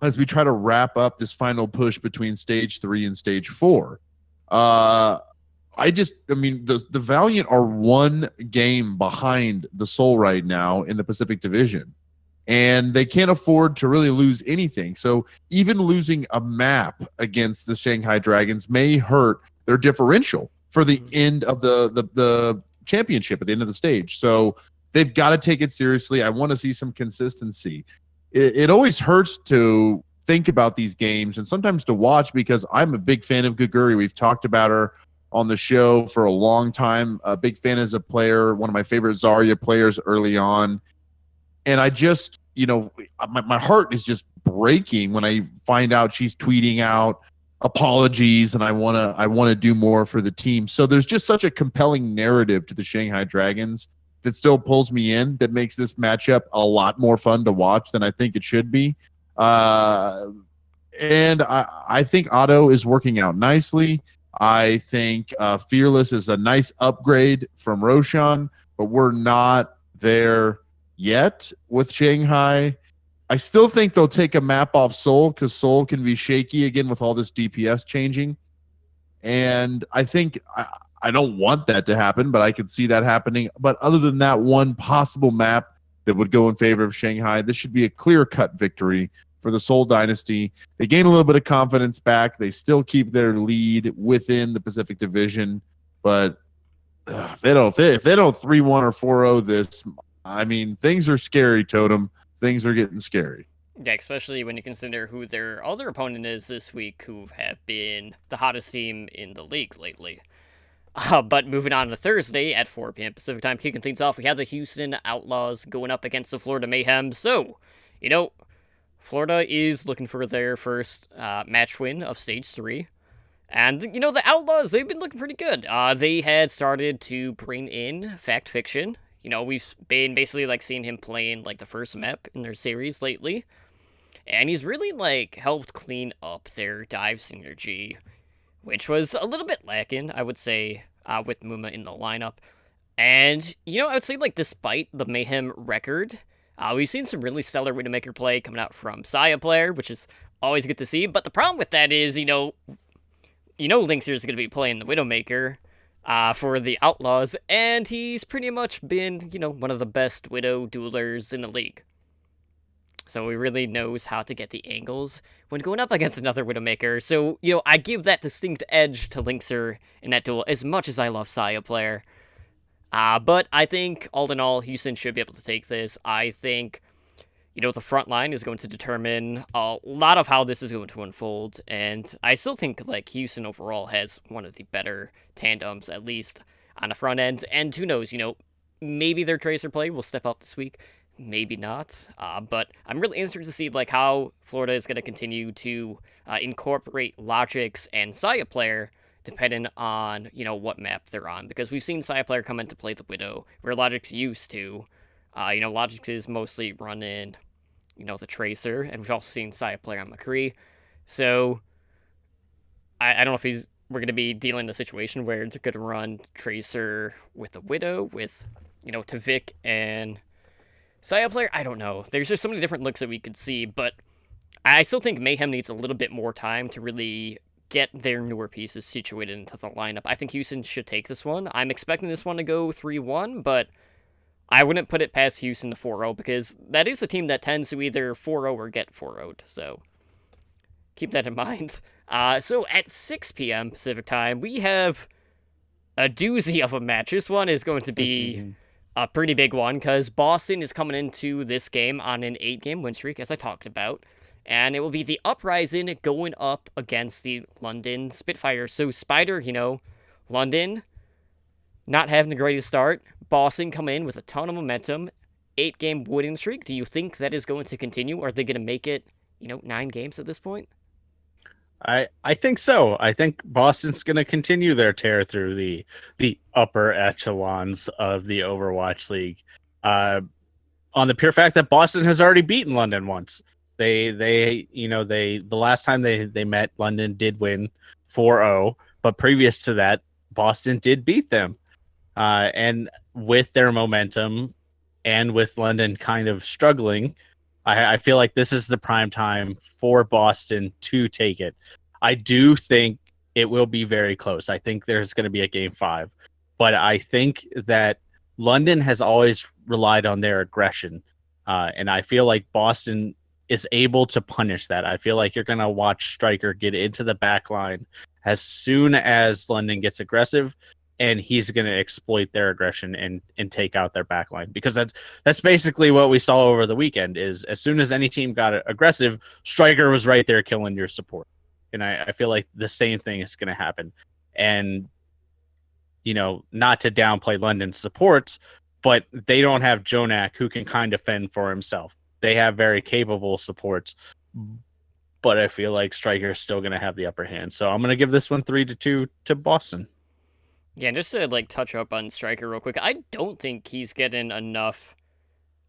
as we try to wrap up this final push between stage 3 and stage 4. The Valiant are one game behind the Seoul right now in the Pacific Division, and they can't afford to really lose anything. So even losing a map against the Shanghai Dragons may hurt their differential for the end of the championship, at the end of the stage. So they've got to take it seriously. I want to see some consistency. It always hurts to think about these games and sometimes to watch, because I'm a big fan of Guguri. We've talked about her on the show for a long time. A big fan as a player, one of my favorite Zarya players early on. And I just, my heart is just breaking when I find out she's tweeting out apologies and I want to do more for the team. So there's just such a compelling narrative to the Shanghai Dragons that still pulls me in, that makes this matchup a lot more fun to watch than I think it should be. And I think Otto is working out nicely. I think Fearless is a nice upgrade from Roshan, but we're not there yet with Shanghai. I still think they'll take a map off Seoul, because Seoul can be shaky again with all this DPS changing. And I think I don't want that to happen, but I could see that happening. But other than that one possible map that would go in favor of Shanghai, this should be a clear-cut victory for the Seoul Dynasty. They gain a little bit of confidence back. They still keep their lead within the Pacific Division. But if they don't 3-1 or 4-0 this, things are scary, Totem. Things are getting scary. Yeah, especially when you consider who their other opponent is this week, who have been the hottest team in the league lately. But moving on to Thursday at 4 p.m. Pacific time, kicking things off, we have the Houston Outlaws going up against the Florida Mayhem. So, Florida is looking for their first match win of Stage 3. And, the Outlaws, they've been looking pretty good. They had started to bring in Fact Fiction. We've been basically, seeing him playing, the first map in their series lately. And he's really, helped clean up their dive synergy, which was a little bit lacking, I would say, with Muma in the lineup. And, I would say, despite the Mayhem record, we've seen some really stellar Widowmaker play coming out from Saya player, which is always good to see. But the problem with that is, Lynx here is going to be playing the Widowmaker for the Outlaws, and he's pretty much been, one of the best Widow duelers in the league. So he really knows how to get the angles when going up against another Widowmaker. So, I give that distinct edge to Lynxer in that duel, as much as I love Saya player. But I think, all in all, Houston should be able to take this. I think, the front line is going to determine a lot of how this is going to unfold. And I still think, Houston overall has one of the better tandems, at least on the front end. And who knows, maybe their Tracer play will step up this week. Maybe not. But I'm really interested to see, how Florida is going to continue to incorporate Logix and Saya player, depending on, what map they're on. Because we've seen Saya player come in to play the Widow, where Logix used to. Logix is mostly running, the Tracer, and we've also seen Saya player on McCree. So, I don't know if we're going to be dealing in a situation where they're going to run Tracer with the Widow, with, Tavik and Saya player. I don't know. There's just so many different looks that we could see, but I still think Mayhem needs a little bit more time to really get their newer pieces situated into the lineup. I think Houston should take this one. I'm expecting this one to go 3-1, but I wouldn't put it past Houston to 4-0, because that is a team that tends to either 4-0 or get 4-0'd, so keep that in mind. So at 6 p.m. Pacific time, we have a doozy of a match. This one is going to be a pretty big one because Boston is coming into this game on an 8-game win streak, as I talked about. And it will be the Uprising going up against the London Spitfire. So Spider, London not having the greatest start. Boston coming in with a ton of momentum. 8-game winning streak. Do you think that is going to continue? Are they going to make it, 9 games at this point? I think so. I think Boston's going to continue their tear through the upper echelons of the Overwatch League, on the pure fact that Boston has already beaten London once. The last time they met, London did win 4-0, but previous to that, Boston did beat them. And with their momentum, and with London kind of struggling, I feel like this is the prime time for Boston to take it. I do think it will be very close. I think there's going to be a game 5, but I think that London has always relied on their aggression, and I feel like Boston is able to punish that. I feel like you're going to watch Striker get into the back line as soon as London gets aggressive, and he's going to exploit their aggression and take out their backline, because that's basically what we saw over the weekend. Is as soon as any team got aggressive, Striker was right there killing your support, and I feel like the same thing is going to happen. And not to downplay London's supports, but they don't have Jonak, who can kind of fend for himself. They have very capable supports, but I feel like Striker is still going to have the upper hand. So I'm going to give this one 3-2 to Boston. Yeah, and just to touch up on Striker real quick, I don't think he's getting enough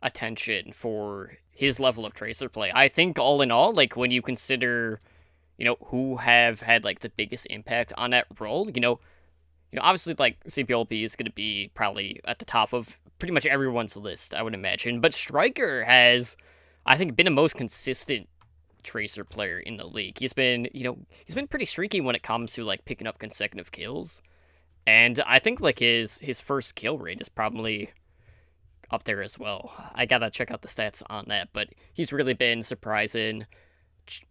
attention for his level of tracer play. I think all in all, when you consider, who have had the biggest impact on that role, obviously CPLP is going to be probably at the top of pretty much everyone's list, I would imagine. But Striker has, I think, been the most consistent tracer player in the league. He's been, he's been pretty streaky when it comes to picking up consecutive kills. And I think his first kill rate is probably up there as well. I gotta check out the stats on that, but he's really been surprising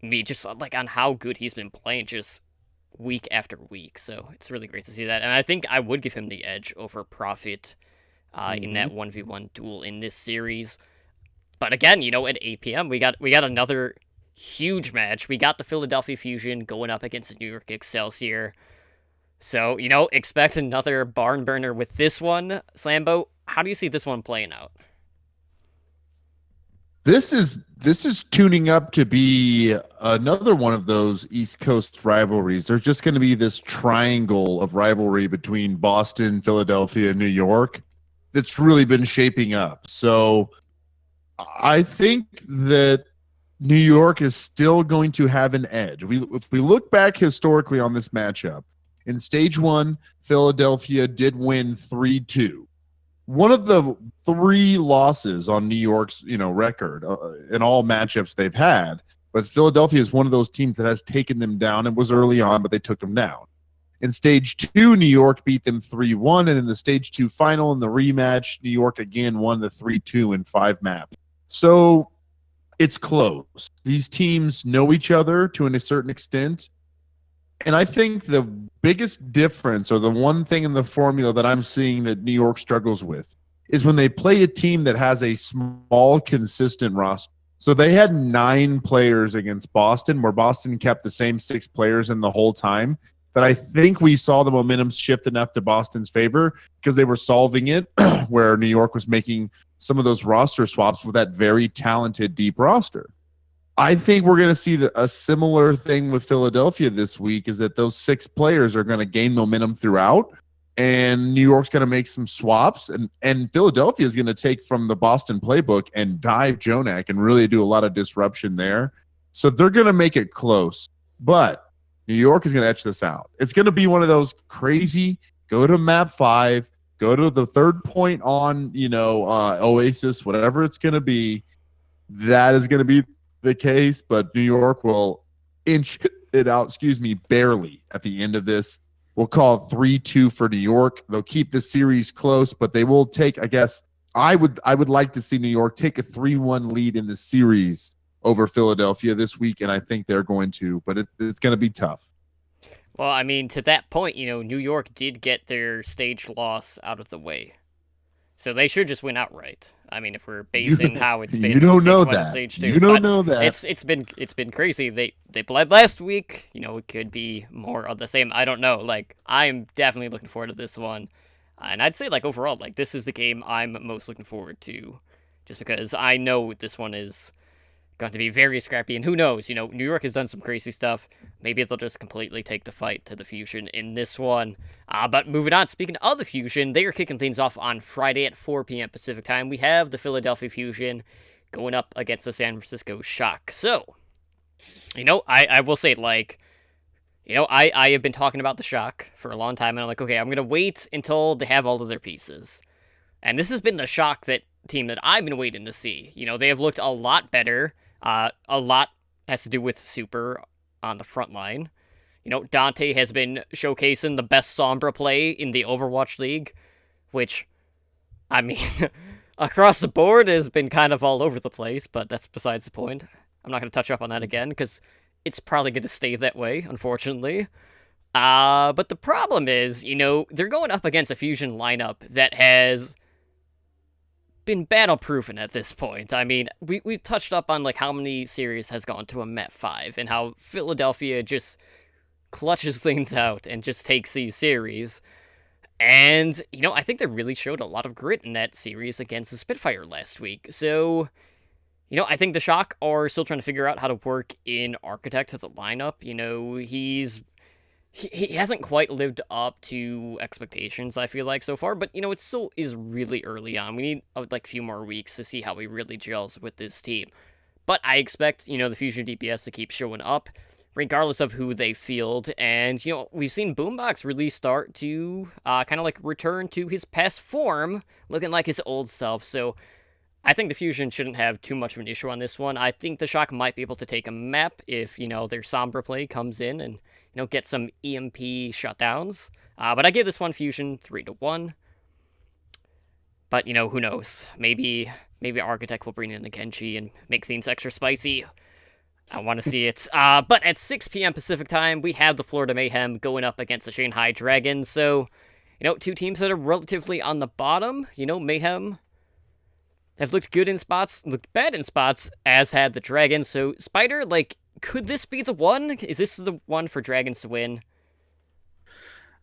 me just on how good he's been playing just week after week. So it's really great to see that. And I think I would give him the edge over Prophet in that 1v1 duel in this series. But again, at 8 p.m. we got another huge match. We got the Philadelphia Fusion going up against the New York Excelsior. So, expect another barn burner with this one. Slambo, how do you see this one playing out? This is tuning up to be another one of those East Coast rivalries. There's just going to be this triangle of rivalry between Boston, Philadelphia, and New York that's really been shaping up. So I think that New York is still going to have an edge. If we look back historically on this matchup, in Stage 1, Philadelphia did win 3-2. One of the 3 losses on New York's record in all matchups they've had, but Philadelphia is one of those teams that has taken them down. It was early on, but they took them down. In Stage 2, New York beat them 3-1, and in the Stage 2 final, in the rematch, New York again won the 3-2 in 5 maps. So it's close. These teams know each other to a certain extent. And I think the biggest difference, or the one thing in the formula that I'm seeing that New York struggles with, is when they play a team that has a small, consistent roster. So they had 9 players against Boston, where Boston kept the same 6 players in the whole time. That I think we saw the momentum shift enough to Boston's favor because they were solving it, where New York was making some of those roster swaps with that very talented, deep roster. I think we're going to see a similar thing with Philadelphia this week, is that those 6 players are going to gain momentum throughout, and New York's going to make some swaps, and Philadelphia is going to take from the Boston playbook and dive Jonak and really do a lot of disruption there. So they're going to make it close, but New York is going to etch this out. It's going to be one of those crazy, go to map 5, go to the third point on, Oasis, whatever it's going to be. That is going to be the case, but New York will inch it out, barely at the end of this. We'll call it 3-2 for New York. They'll keep the series close, but they will take, I would like to see New York take a 3-1 lead in the series over Philadelphia this week, and I think they're going to, but it's going to be tough. Well, I mean, to that point, New York did get their stage loss out of the way. So they should just win outright. I mean, if we're basing how it's been You don't stage know 1 and that. stage 2. You don't But know that. it's been crazy. They bled last week. It could be more of the same. I don't know. Like, I'm definitely looking forward to this one. And I'd say, like, overall, like, this is the game I'm most looking forward to. Just because I know this one is going to be very scrappy. And who knows? New York has done some crazy stuff. Maybe they'll just completely take the fight to the Fusion in this one. But moving on, speaking of the Fusion, they are kicking things off on Friday at 4 p.m. Pacific time. We have the Philadelphia Fusion going up against the San Francisco Shock. So, I will say, like, I have been talking about the Shock for a long time, and I'm like, okay, I'm going to wait until they have all of their pieces. And this has been the Shock team that I've been waiting to see. They have looked a lot better. A lot has to do with Super on the front line. Dante has been showcasing the best Sombra play in the Overwatch League, which, I mean, across the board has been kind of all over the place, but that's besides the point. I'm not going to touch up on that again, because it's probably going to stay that way, unfortunately. But the problem is, they're going up against a Fusion lineup that has been battle-proven at this point. I mean, we've touched up on, like, how many series has gone to a Met 5, and how Philadelphia just clutches things out and just takes these series. And, I think they really showed a lot of grit in that series against the Spitfire last week. So, I think the Shock are still trying to figure out how to work in Architect to the lineup. He hasn't quite lived up to expectations, I feel like, so far, but, it still is really early on. We need, like, a few more weeks to see how he really gels with this team. But I expect, the Fusion DPS to keep showing up, regardless of who they field, and, we've seen Boombox really start to, kind of, like, return to his past form, looking like his old self, so I think the Fusion shouldn't have too much of an issue on this one. I think the Shock might be able to take a map if, their Sombra play comes in and, get some EMP shutdowns. But I give this one Fusion 3-1. But, who knows? Maybe Architect will bring in the Genji and make things extra spicy. I want to see it. But at 6 p.m. Pacific time, we have the Florida Mayhem going up against the Shanghai Dragons. So, two teams that are relatively on the bottom. Mayhem have looked good in spots, looked bad in spots, as had the Dragons. So, Spider, like, could this be the one? Is this the one for Dragons to win?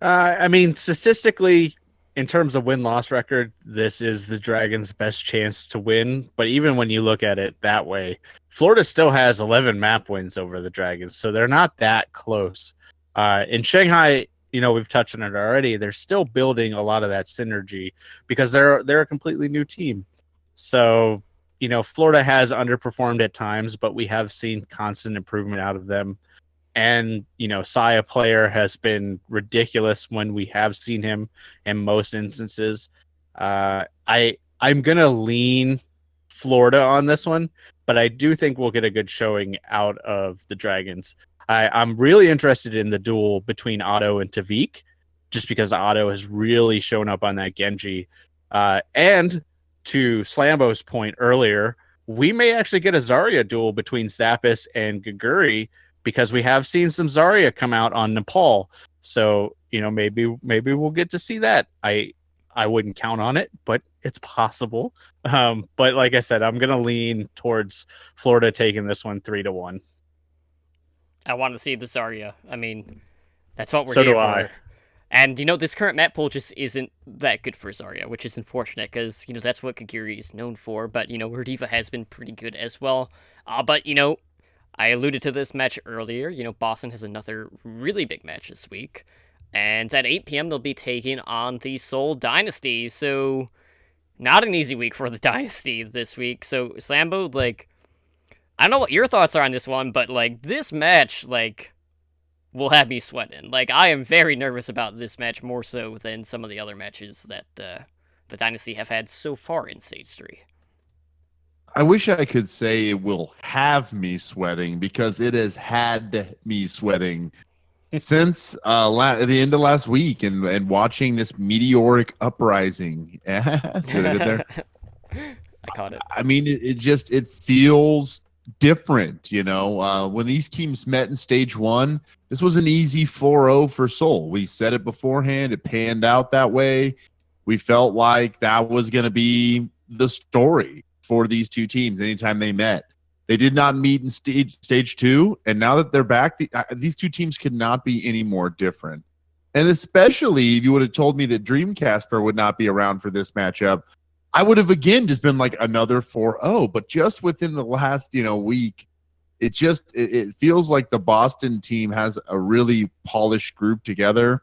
I mean, statistically, in terms of win-loss record, this is the Dragons' best chance to win. But even when you look at it that way, Florida still has 11 map wins over the Dragons, so they're not that close. In Shanghai, we've touched on it already. They're still building a lot of that synergy because they're a completely new team. So, Florida has underperformed at times, but we have seen constant improvement out of them. And, Saya player has been ridiculous when we have seen him in most instances. I'm going to lean Florida on this one, but I do think we'll get a good showing out of the Dragons. I'm really interested in the duel between Otto and Tavik, just because Otto has really shown up on that Genji. And to Slambo's point earlier, we may actually get a Zarya duel between Zappis and Gaguri, because we have seen some Zarya come out on Nepal. So, maybe we'll get to see that. I wouldn't count on it, but it's possible. But like I said, I'm going to lean towards Florida taking this one 3-1. I want to see the Zarya. I mean, that's what we're So here do for. I. And, this current map pool just isn't that good for Zarya, which is unfortunate, because, that's what Kaguri is known for, but, her diva has been pretty good as well. But, I alluded to this match earlier, Boston has another really big match this week, and at 8 p.m. they'll be taking on the Seoul Dynasty, so not an easy week for the Dynasty this week. So, Slambo, like, I don't know what your thoughts are on this one, but, like, this match, like, will have me sweating. Like, I am very nervous about this match, more so than some of the other matches that the Dynasty have had so far in Stage 3. I wish I could say it will have me sweating, because it has had me sweating since the end of last week and watching this meteoric uprising. See what I did there? I caught it. I mean, it feels different. When these teams met in stage one, this was an easy 4-0 for Seoul. We said it beforehand. It panned out that way. We felt like that was going to be the story for these two teams anytime they met. They did not meet in stage two, and now that they're back, these two teams could not be any more different. And especially if you would have told me that Dreamcasper would not be around for this matchup, I would have again just been like another 4-0. But just within the last week, it feels like the Boston team has a really polished group together.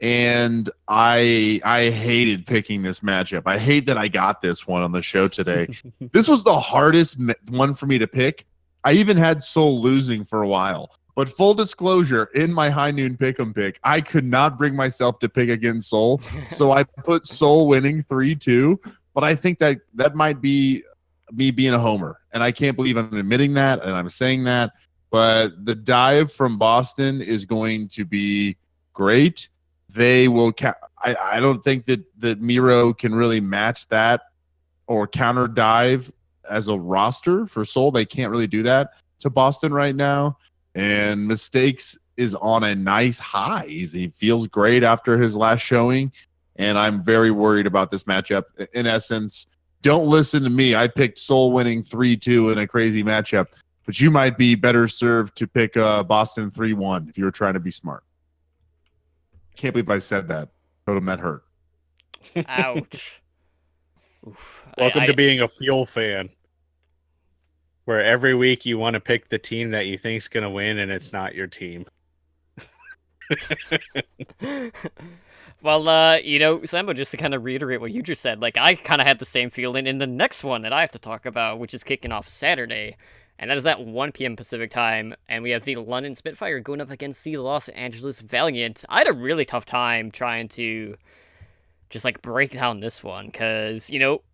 And I hated picking this matchup. I hate that I got this one on the show today. This was the hardest one for me to pick. I even had Seoul losing for a while. But full disclosure, in my high noon pick'em pick, I could not bring myself to pick against Seoul. So I put Seoul winning 3-2. But I think that might be me being a homer. And I can't believe I'm admitting that and I'm saying that. But the dive from Boston is going to be great. They will. I don't think that Miro can really match that or counter dive as a roster for Seoul. They can't really do that to Boston right now. And Mistakes is on a nice high. He feels great after his last showing, and I'm very worried about this matchup. In essence, don't listen to me. I picked Seoul winning 3-2 in a crazy matchup, but you might be better served to pick Boston 3-1 if you were trying to be smart. Can't believe I said that. Told him that hurt. Ouch. Oof. Welcome to being a Fuel fan, where every week you want to pick the team that you think's going to win, and it's not your team. Well, Sambo, just to kind of reiterate what you just said, like, I kind of had the same feeling in the next one that I have to talk about, which is kicking off Saturday, and that is at 1 p.m. Pacific time, and we have the London Spitfire going up against the Los Angeles Valiant. I had a really tough time trying to just, like, break down this one, because,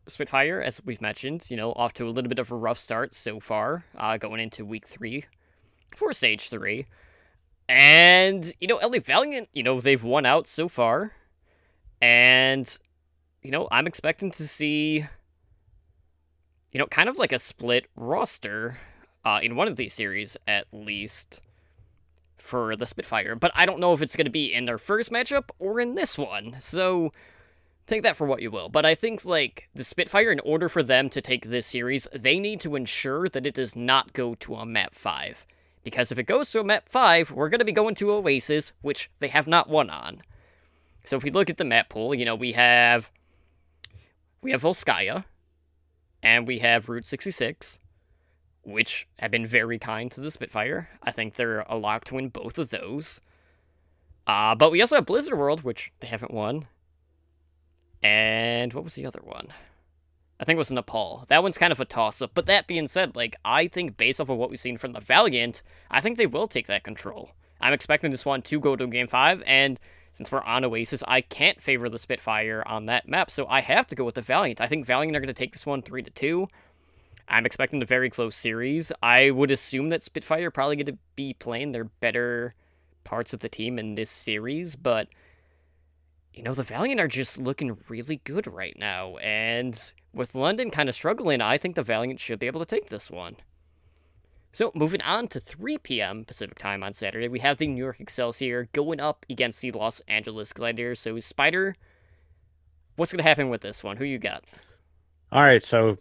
Spitfire, as we've mentioned, off to a little bit of a rough start so far, going into week 3 for stage 3. And, LA Valiant, they've won out so far. And, I'm expecting to see, kind of like a split roster in one of these series, at least, for the Spitfire. But I don't know if it's going to be in their first matchup or in this one. So take that for what you will. But I think, like, the Spitfire, in order for them to take this series, they need to ensure that it does not go to a map 5. Because if it goes to a map 5, we're going to be going to Oasis, which they have not won on. So if we look at the map pool, we have Volskaya, and we have Route 66, which have been very kind to the Spitfire. I think they're a lock to win both of those. But we also have Blizzard World, which they haven't won. And what was the other one? I think it was Nepal. That one's kind of a toss-up. But that being said, like, I think based off of what we've seen from the Valiant, I think they will take that control. I'm expecting this one to go to Game 5, and since we're on Oasis, I can't favor the Spitfire on that map, so I have to go with the Valiant. I think Valiant are going to take this one 3-2. I'm expecting a very close series. I would assume that Spitfire are probably going to be playing their better parts of the team in this series, but, the Valiant are just looking really good right now, and with London kind of struggling, I think the Valiant should be able to take this one. So, moving on to 3 p.m. Pacific time on Saturday, we have the New York Excelsior going up against the Los Angeles Gladiators. So, Spider, what's going to happen with this one? Who you got? All right, so,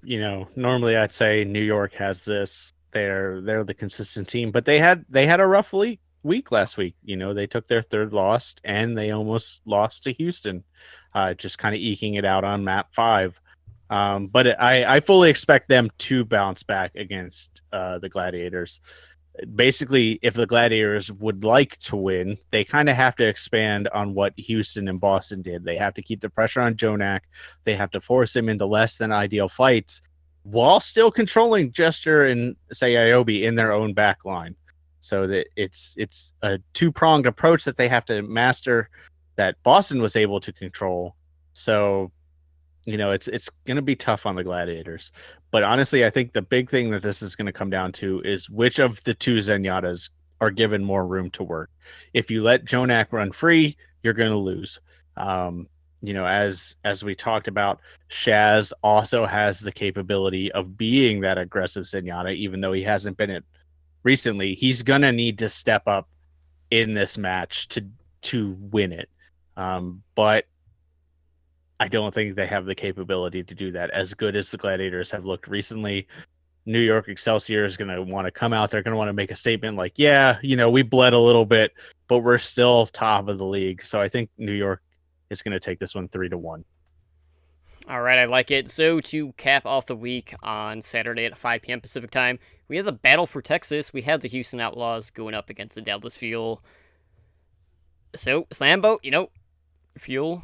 normally I'd say New York has this. They're the consistent team, but they had a rough week last week. They took their third loss, and they almost lost to Houston, just kind of eking it out on map 5. But I fully expect them to bounce back against the Gladiators. Basically, if the Gladiators would like to win, they kind of have to expand on what Houston and Boston did. They have to keep the pressure on Jonak. They have to force him into less than ideal fights while still controlling Jester and, say, Iobi in their own back line. So that it's a two-pronged approach that they have to master that Boston was able to control. So it's going to be tough on the Gladiators. But honestly, I think the big thing that this is going to come down to is which of the two Zenyatas are given more room to work. If you let Jonak run free, you're going to lose. as we talked about, Shaz also has the capability of being that aggressive Zenyatta, even though he hasn't been it recently. He's gonna need to step up in this match to win it. But I don't think they have the capability to do that. As good as the Gladiators have looked recently, New York Excelsior is going to want to come out. They're going to want to make a statement like, yeah, we bled a little bit, but we're still top of the league. So I think New York is going to take this one 3-1. All right, I like it. So to cap off the week on Saturday at 5 p.m. Pacific time, we have the battle for Texas. We have the Houston Outlaws going up against the Dallas Fuel. So, Slambo, Fuel,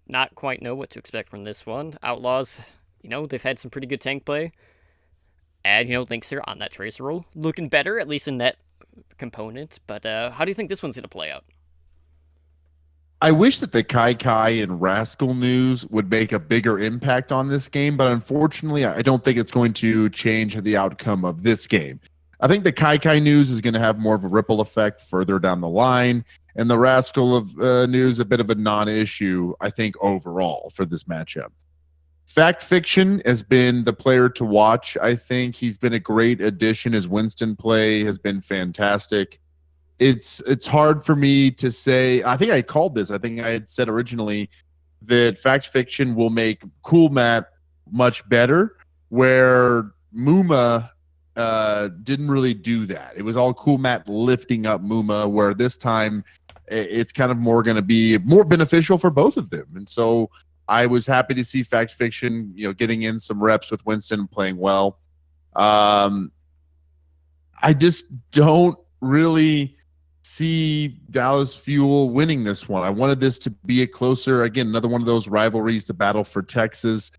not quite know what to expect from this one. Outlaws, they've had some pretty good tank play. And, Lynx are on that tracer role, looking better, at least in that component. But how do you think this one's going to play out? I wish that the Kai Kai and Rascal news would make a bigger impact on this game, but unfortunately, I don't think it's going to change the outcome of this game. I think the Kai Kai news is going to have more of a ripple effect further down the line, and the Rascal of news a bit of a non-issue, I think, overall for this matchup. Fact Fiction has been the player to watch. I think he's been a great addition. His Winston play has been fantastic. It's hard for me to say. I think I called this. I think I had said originally that Fact Fiction will make Cool Matt much better, where Muma didn't really do that. It was all Cool Matt lifting up Muma, where this time it's kind of more going to be more beneficial for both of them. And so I was happy to see Fact Fiction, getting in some reps with Winston and playing well. I just don't really see Dallas Fuel winning this one. I wanted this to be a closer, again, another one of those rivalries, the battle for Texas.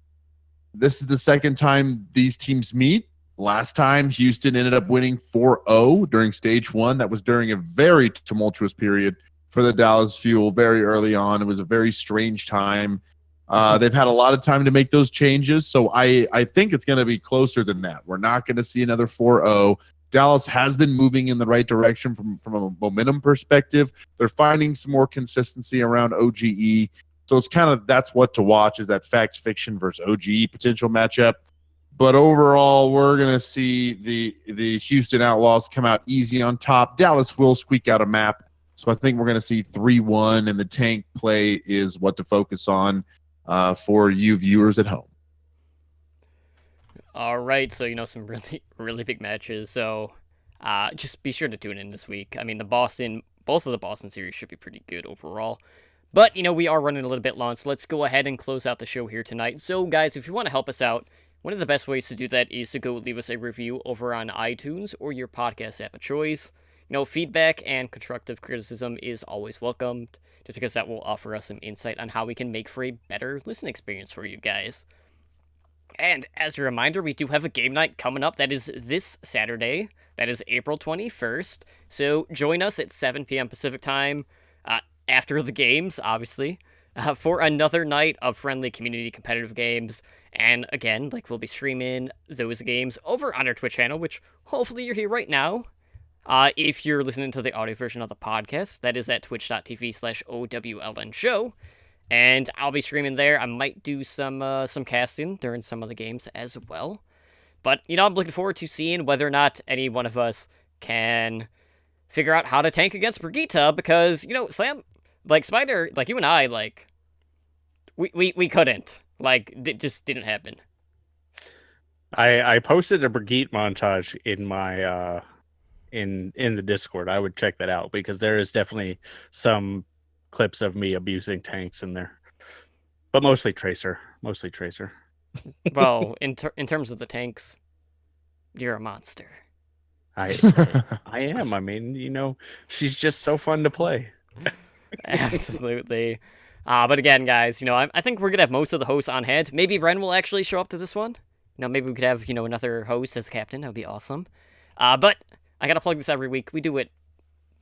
This is the second time these teams meet. Last time, Houston ended up winning 4-0 during stage one. That was during a very tumultuous period for the Dallas Fuel very early on. It was a very strange time. They've had a lot of time to make those changes, so I think it's going to be closer than that. We're not going to see another 4-0. Dallas has been moving in the right direction from a momentum perspective. They're finding some more consistency around OGE. So it's kind of, that's what to watch, is that Fact Fiction versus OGE potential matchup. But overall, we're going to see the Houston Outlaws come out easy on top. Dallas will squeak out a map. So I think we're going to see 3-1, and the tank play is what to focus on for you viewers at home. All right, so some really, really big matches. So just be sure to tune in this week. I mean, both of the Boston series should be pretty good overall. But, we are running a little bit long, so let's go ahead and close out the show here tonight. So, guys, if you want to help us out, one of the best ways to do that is to go leave us a review over on iTunes or your podcast app of choice. Feedback and constructive criticism is always welcomed, just because that will offer us some insight on how we can make for a better listening experience for you guys. And as a reminder, we do have a game night coming up. That is this Saturday. That is April 21st. So join us at 7 p.m. Pacific time, after the games, obviously, for another night of friendly community competitive games. And again, we'll be streaming those games over on our Twitch channel, which hopefully you're here right now. If you're listening to the audio version of the podcast, that is at twitch.tv/OWLN show. And I'll be streaming there. I might do some casting during some of the games as well. But, I'm looking forward to seeing whether or not any one of us can figure out how to tank against Brigitte, because, Slam, Spider, you and I, we couldn't. It just didn't happen. I posted a Brigitte montage in my in the Discord. I would check that out, because there is definitely some clips of me abusing tanks in there, but mostly Tracer. Well, in terms of the tanks, you're a monster. I am. I mean, she's just so fun to play. Absolutely. But again, guys, I think we're gonna have most of the hosts on hand. Maybe Ren will actually show up to this one. Maybe we could have another host as captain. That would be awesome. But I gotta plug this every week. We do it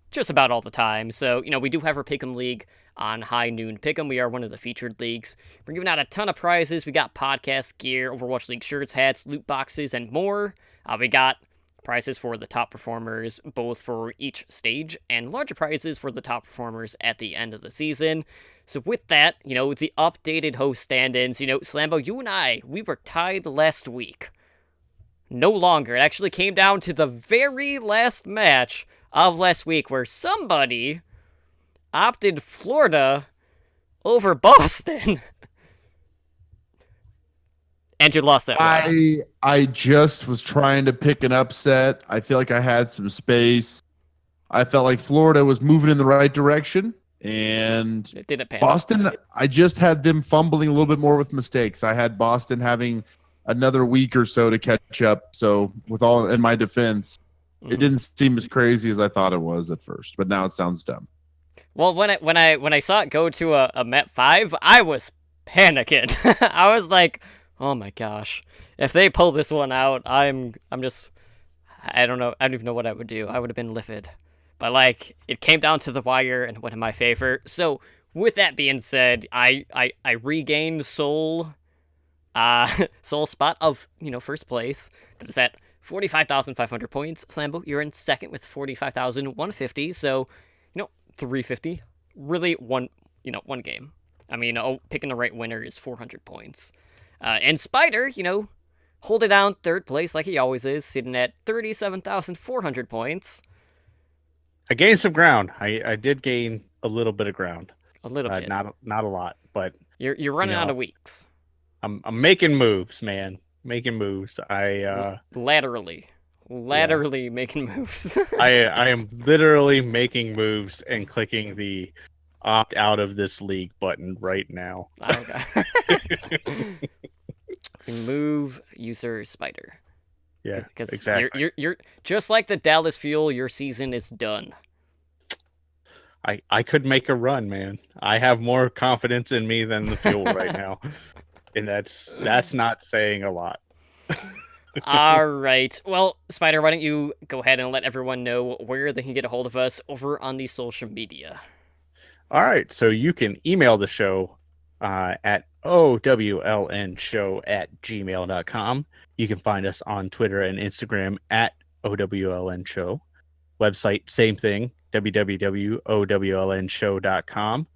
just about all the time. So, we do have our Pick'em League on High Noon Pick'em. We are one of the featured leagues. We're giving out a ton of prizes. We got podcast gear, Overwatch League shirts, hats, loot boxes, and more. We got prizes for the top performers, both for each stage, and larger prizes for the top performers at the end of the season. So with that, the updated host stand-ins, Slambo, you and I, we were tied last week. No longer. It actually came down to the very last match of last week where somebody opted Florida over Boston. And you lost that one. I just was trying to pick an upset. I feel like I had some space. I felt like Florida was moving in the right direction. And It didn't pan Boston, I just had them fumbling a little bit more with mistakes. I had Boston having another week or so to catch up. So with all in my defense, it didn't seem as crazy as I thought it was at first, but now it sounds dumb. Well, when I saw it go to a Met 5, I was panicking. I was like, oh my gosh, if they pull this one out, I'm just, I don't know, I don't even know what I would do. I would have been livid. But like, it came down to the wire and went in my favor. So with that being said, I regained Soul spot of, first place. That is at 45,500 points. Slambo, you're in second with 45,150. So, 350. Really one game. I mean, picking the right winner is 400 points. And Spider, hold it down third place like he always is, sitting at 37,400 points. I gained some ground. I did gain a little bit of ground. A little bit. Not a lot, but you're running out of weeks. I'm making moves, man. Making moves. Laterally making moves. I am literally making moves and clicking the opt out of this league button right now. Okay. Move user Spider. Yeah, because exactly. You're just like the Dallas Fuel. Your season is done. I could make a run, man. I have more confidence in me than the Fuel right now, and that's not saying a lot. All right. Well, Spider, why don't you go ahead and let everyone know where they can get a hold of us over on the social media. All right. So you can email the show at owlnshow@gmail.com. You can find us on Twitter and Instagram at owlnshow. Website, same thing, www.owlnshow.com.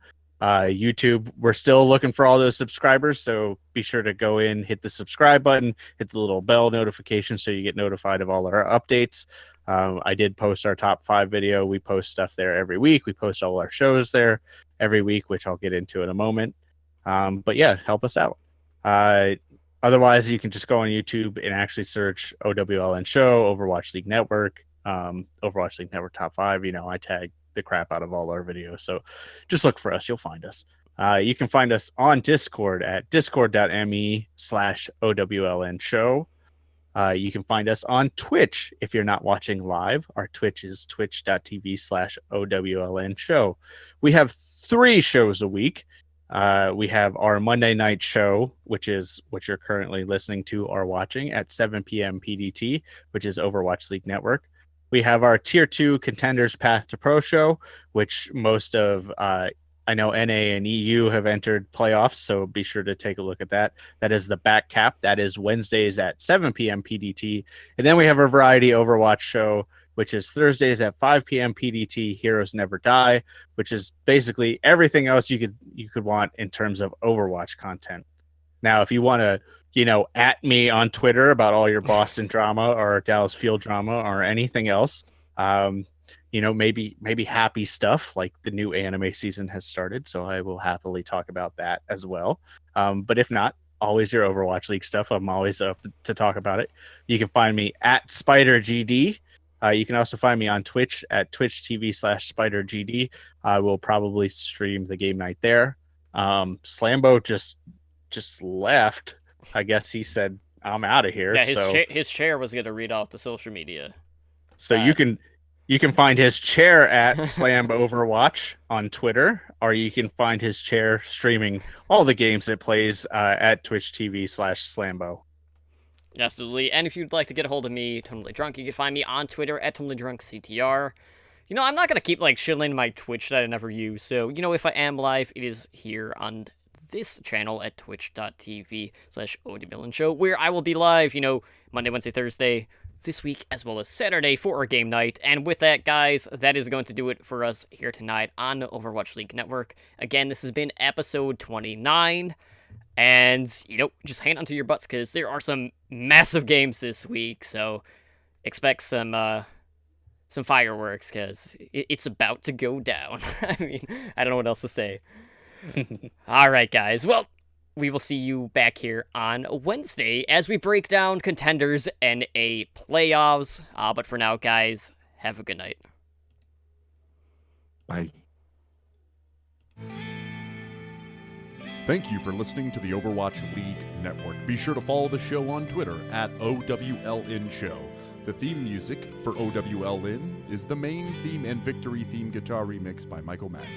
YouTube, we're still looking for all those subscribers, so be sure to go in, hit the subscribe button, hit the little bell notification so you get notified of all our updates. I did post our top 5 video. We post stuff there every week. We post all our shows there every week, which I'll get into in a moment. But yeah, help us out. Otherwise, you can just go on YouTube and actually search OWLN Show, Overwatch League Network, Overwatch League Network Top 5. I tag the crap out of all our videos. So just look for us. You'll find us. You can find us on Discord at discord.me/OWLN Show. You can find us on Twitch if you're not watching live. Our Twitch is twitch.tv/OWLN Show. We have 3 shows a week. We have our Monday night show, which is what you're currently listening to or watching at 7 p.m. PDT, which is Overwatch League Network. We have our Tier 2 Contenders Path to Pro show, which most of, I know NA and EU have entered playoffs, so be sure to take a look at that. That is the back cap. That is Wednesdays at 7 p.m. PDT. And then we have our Variety Overwatch show, which is Thursdays at 5 p.m. PDT, Heroes Never Die, which is basically everything else you could want in terms of Overwatch content. Now, if you want to, at me on Twitter about all your Boston drama or Dallas Field drama or anything else, maybe happy stuff like the new anime season has started, so I will happily talk about that as well. But if not, always your Overwatch League stuff. I'm always up to talk about it. You can find me at SpiderGD. You can also find me on Twitch at twitch.tv/SpiderGD. I will probably stream the game night there. Slambo just left. I guess he said, I'm out of here. Yeah, so his chair was going to read off the social media. So you can find his chair at Slam Overwatch on Twitter, or you can find his chair streaming all the games it plays at twitch.tv/Slambo. Absolutely. And if you'd like to get a hold of me, Totally Drunk, you can find me on Twitter at TotallyDrunkCTR. I'm not going to keep, shilling my Twitch that I never use. So, if I am live, it is here on this channel at twitch.tv/OWLN Show, where I will be live, Monday, Wednesday, Thursday, this week as well as Saturday for our game night. And with that, guys, that is going to do it for us here tonight on the Overwatch League Network. Again, this has been episode 29. And, just hang on to your butts because there are some massive games this week. So expect some fireworks because it's about to go down. I mean, I don't know what else to say. All right, guys. Well, we will see you back here on Wednesday as we break down contenders and a playoffs. But for now, guys, have a good night. Bye. Thank you for listening to the Overwatch League Network. Be sure to follow the show on Twitter at OWLN Show. The theme music for OWLN is the main theme and victory theme guitar remix by Michael Mack.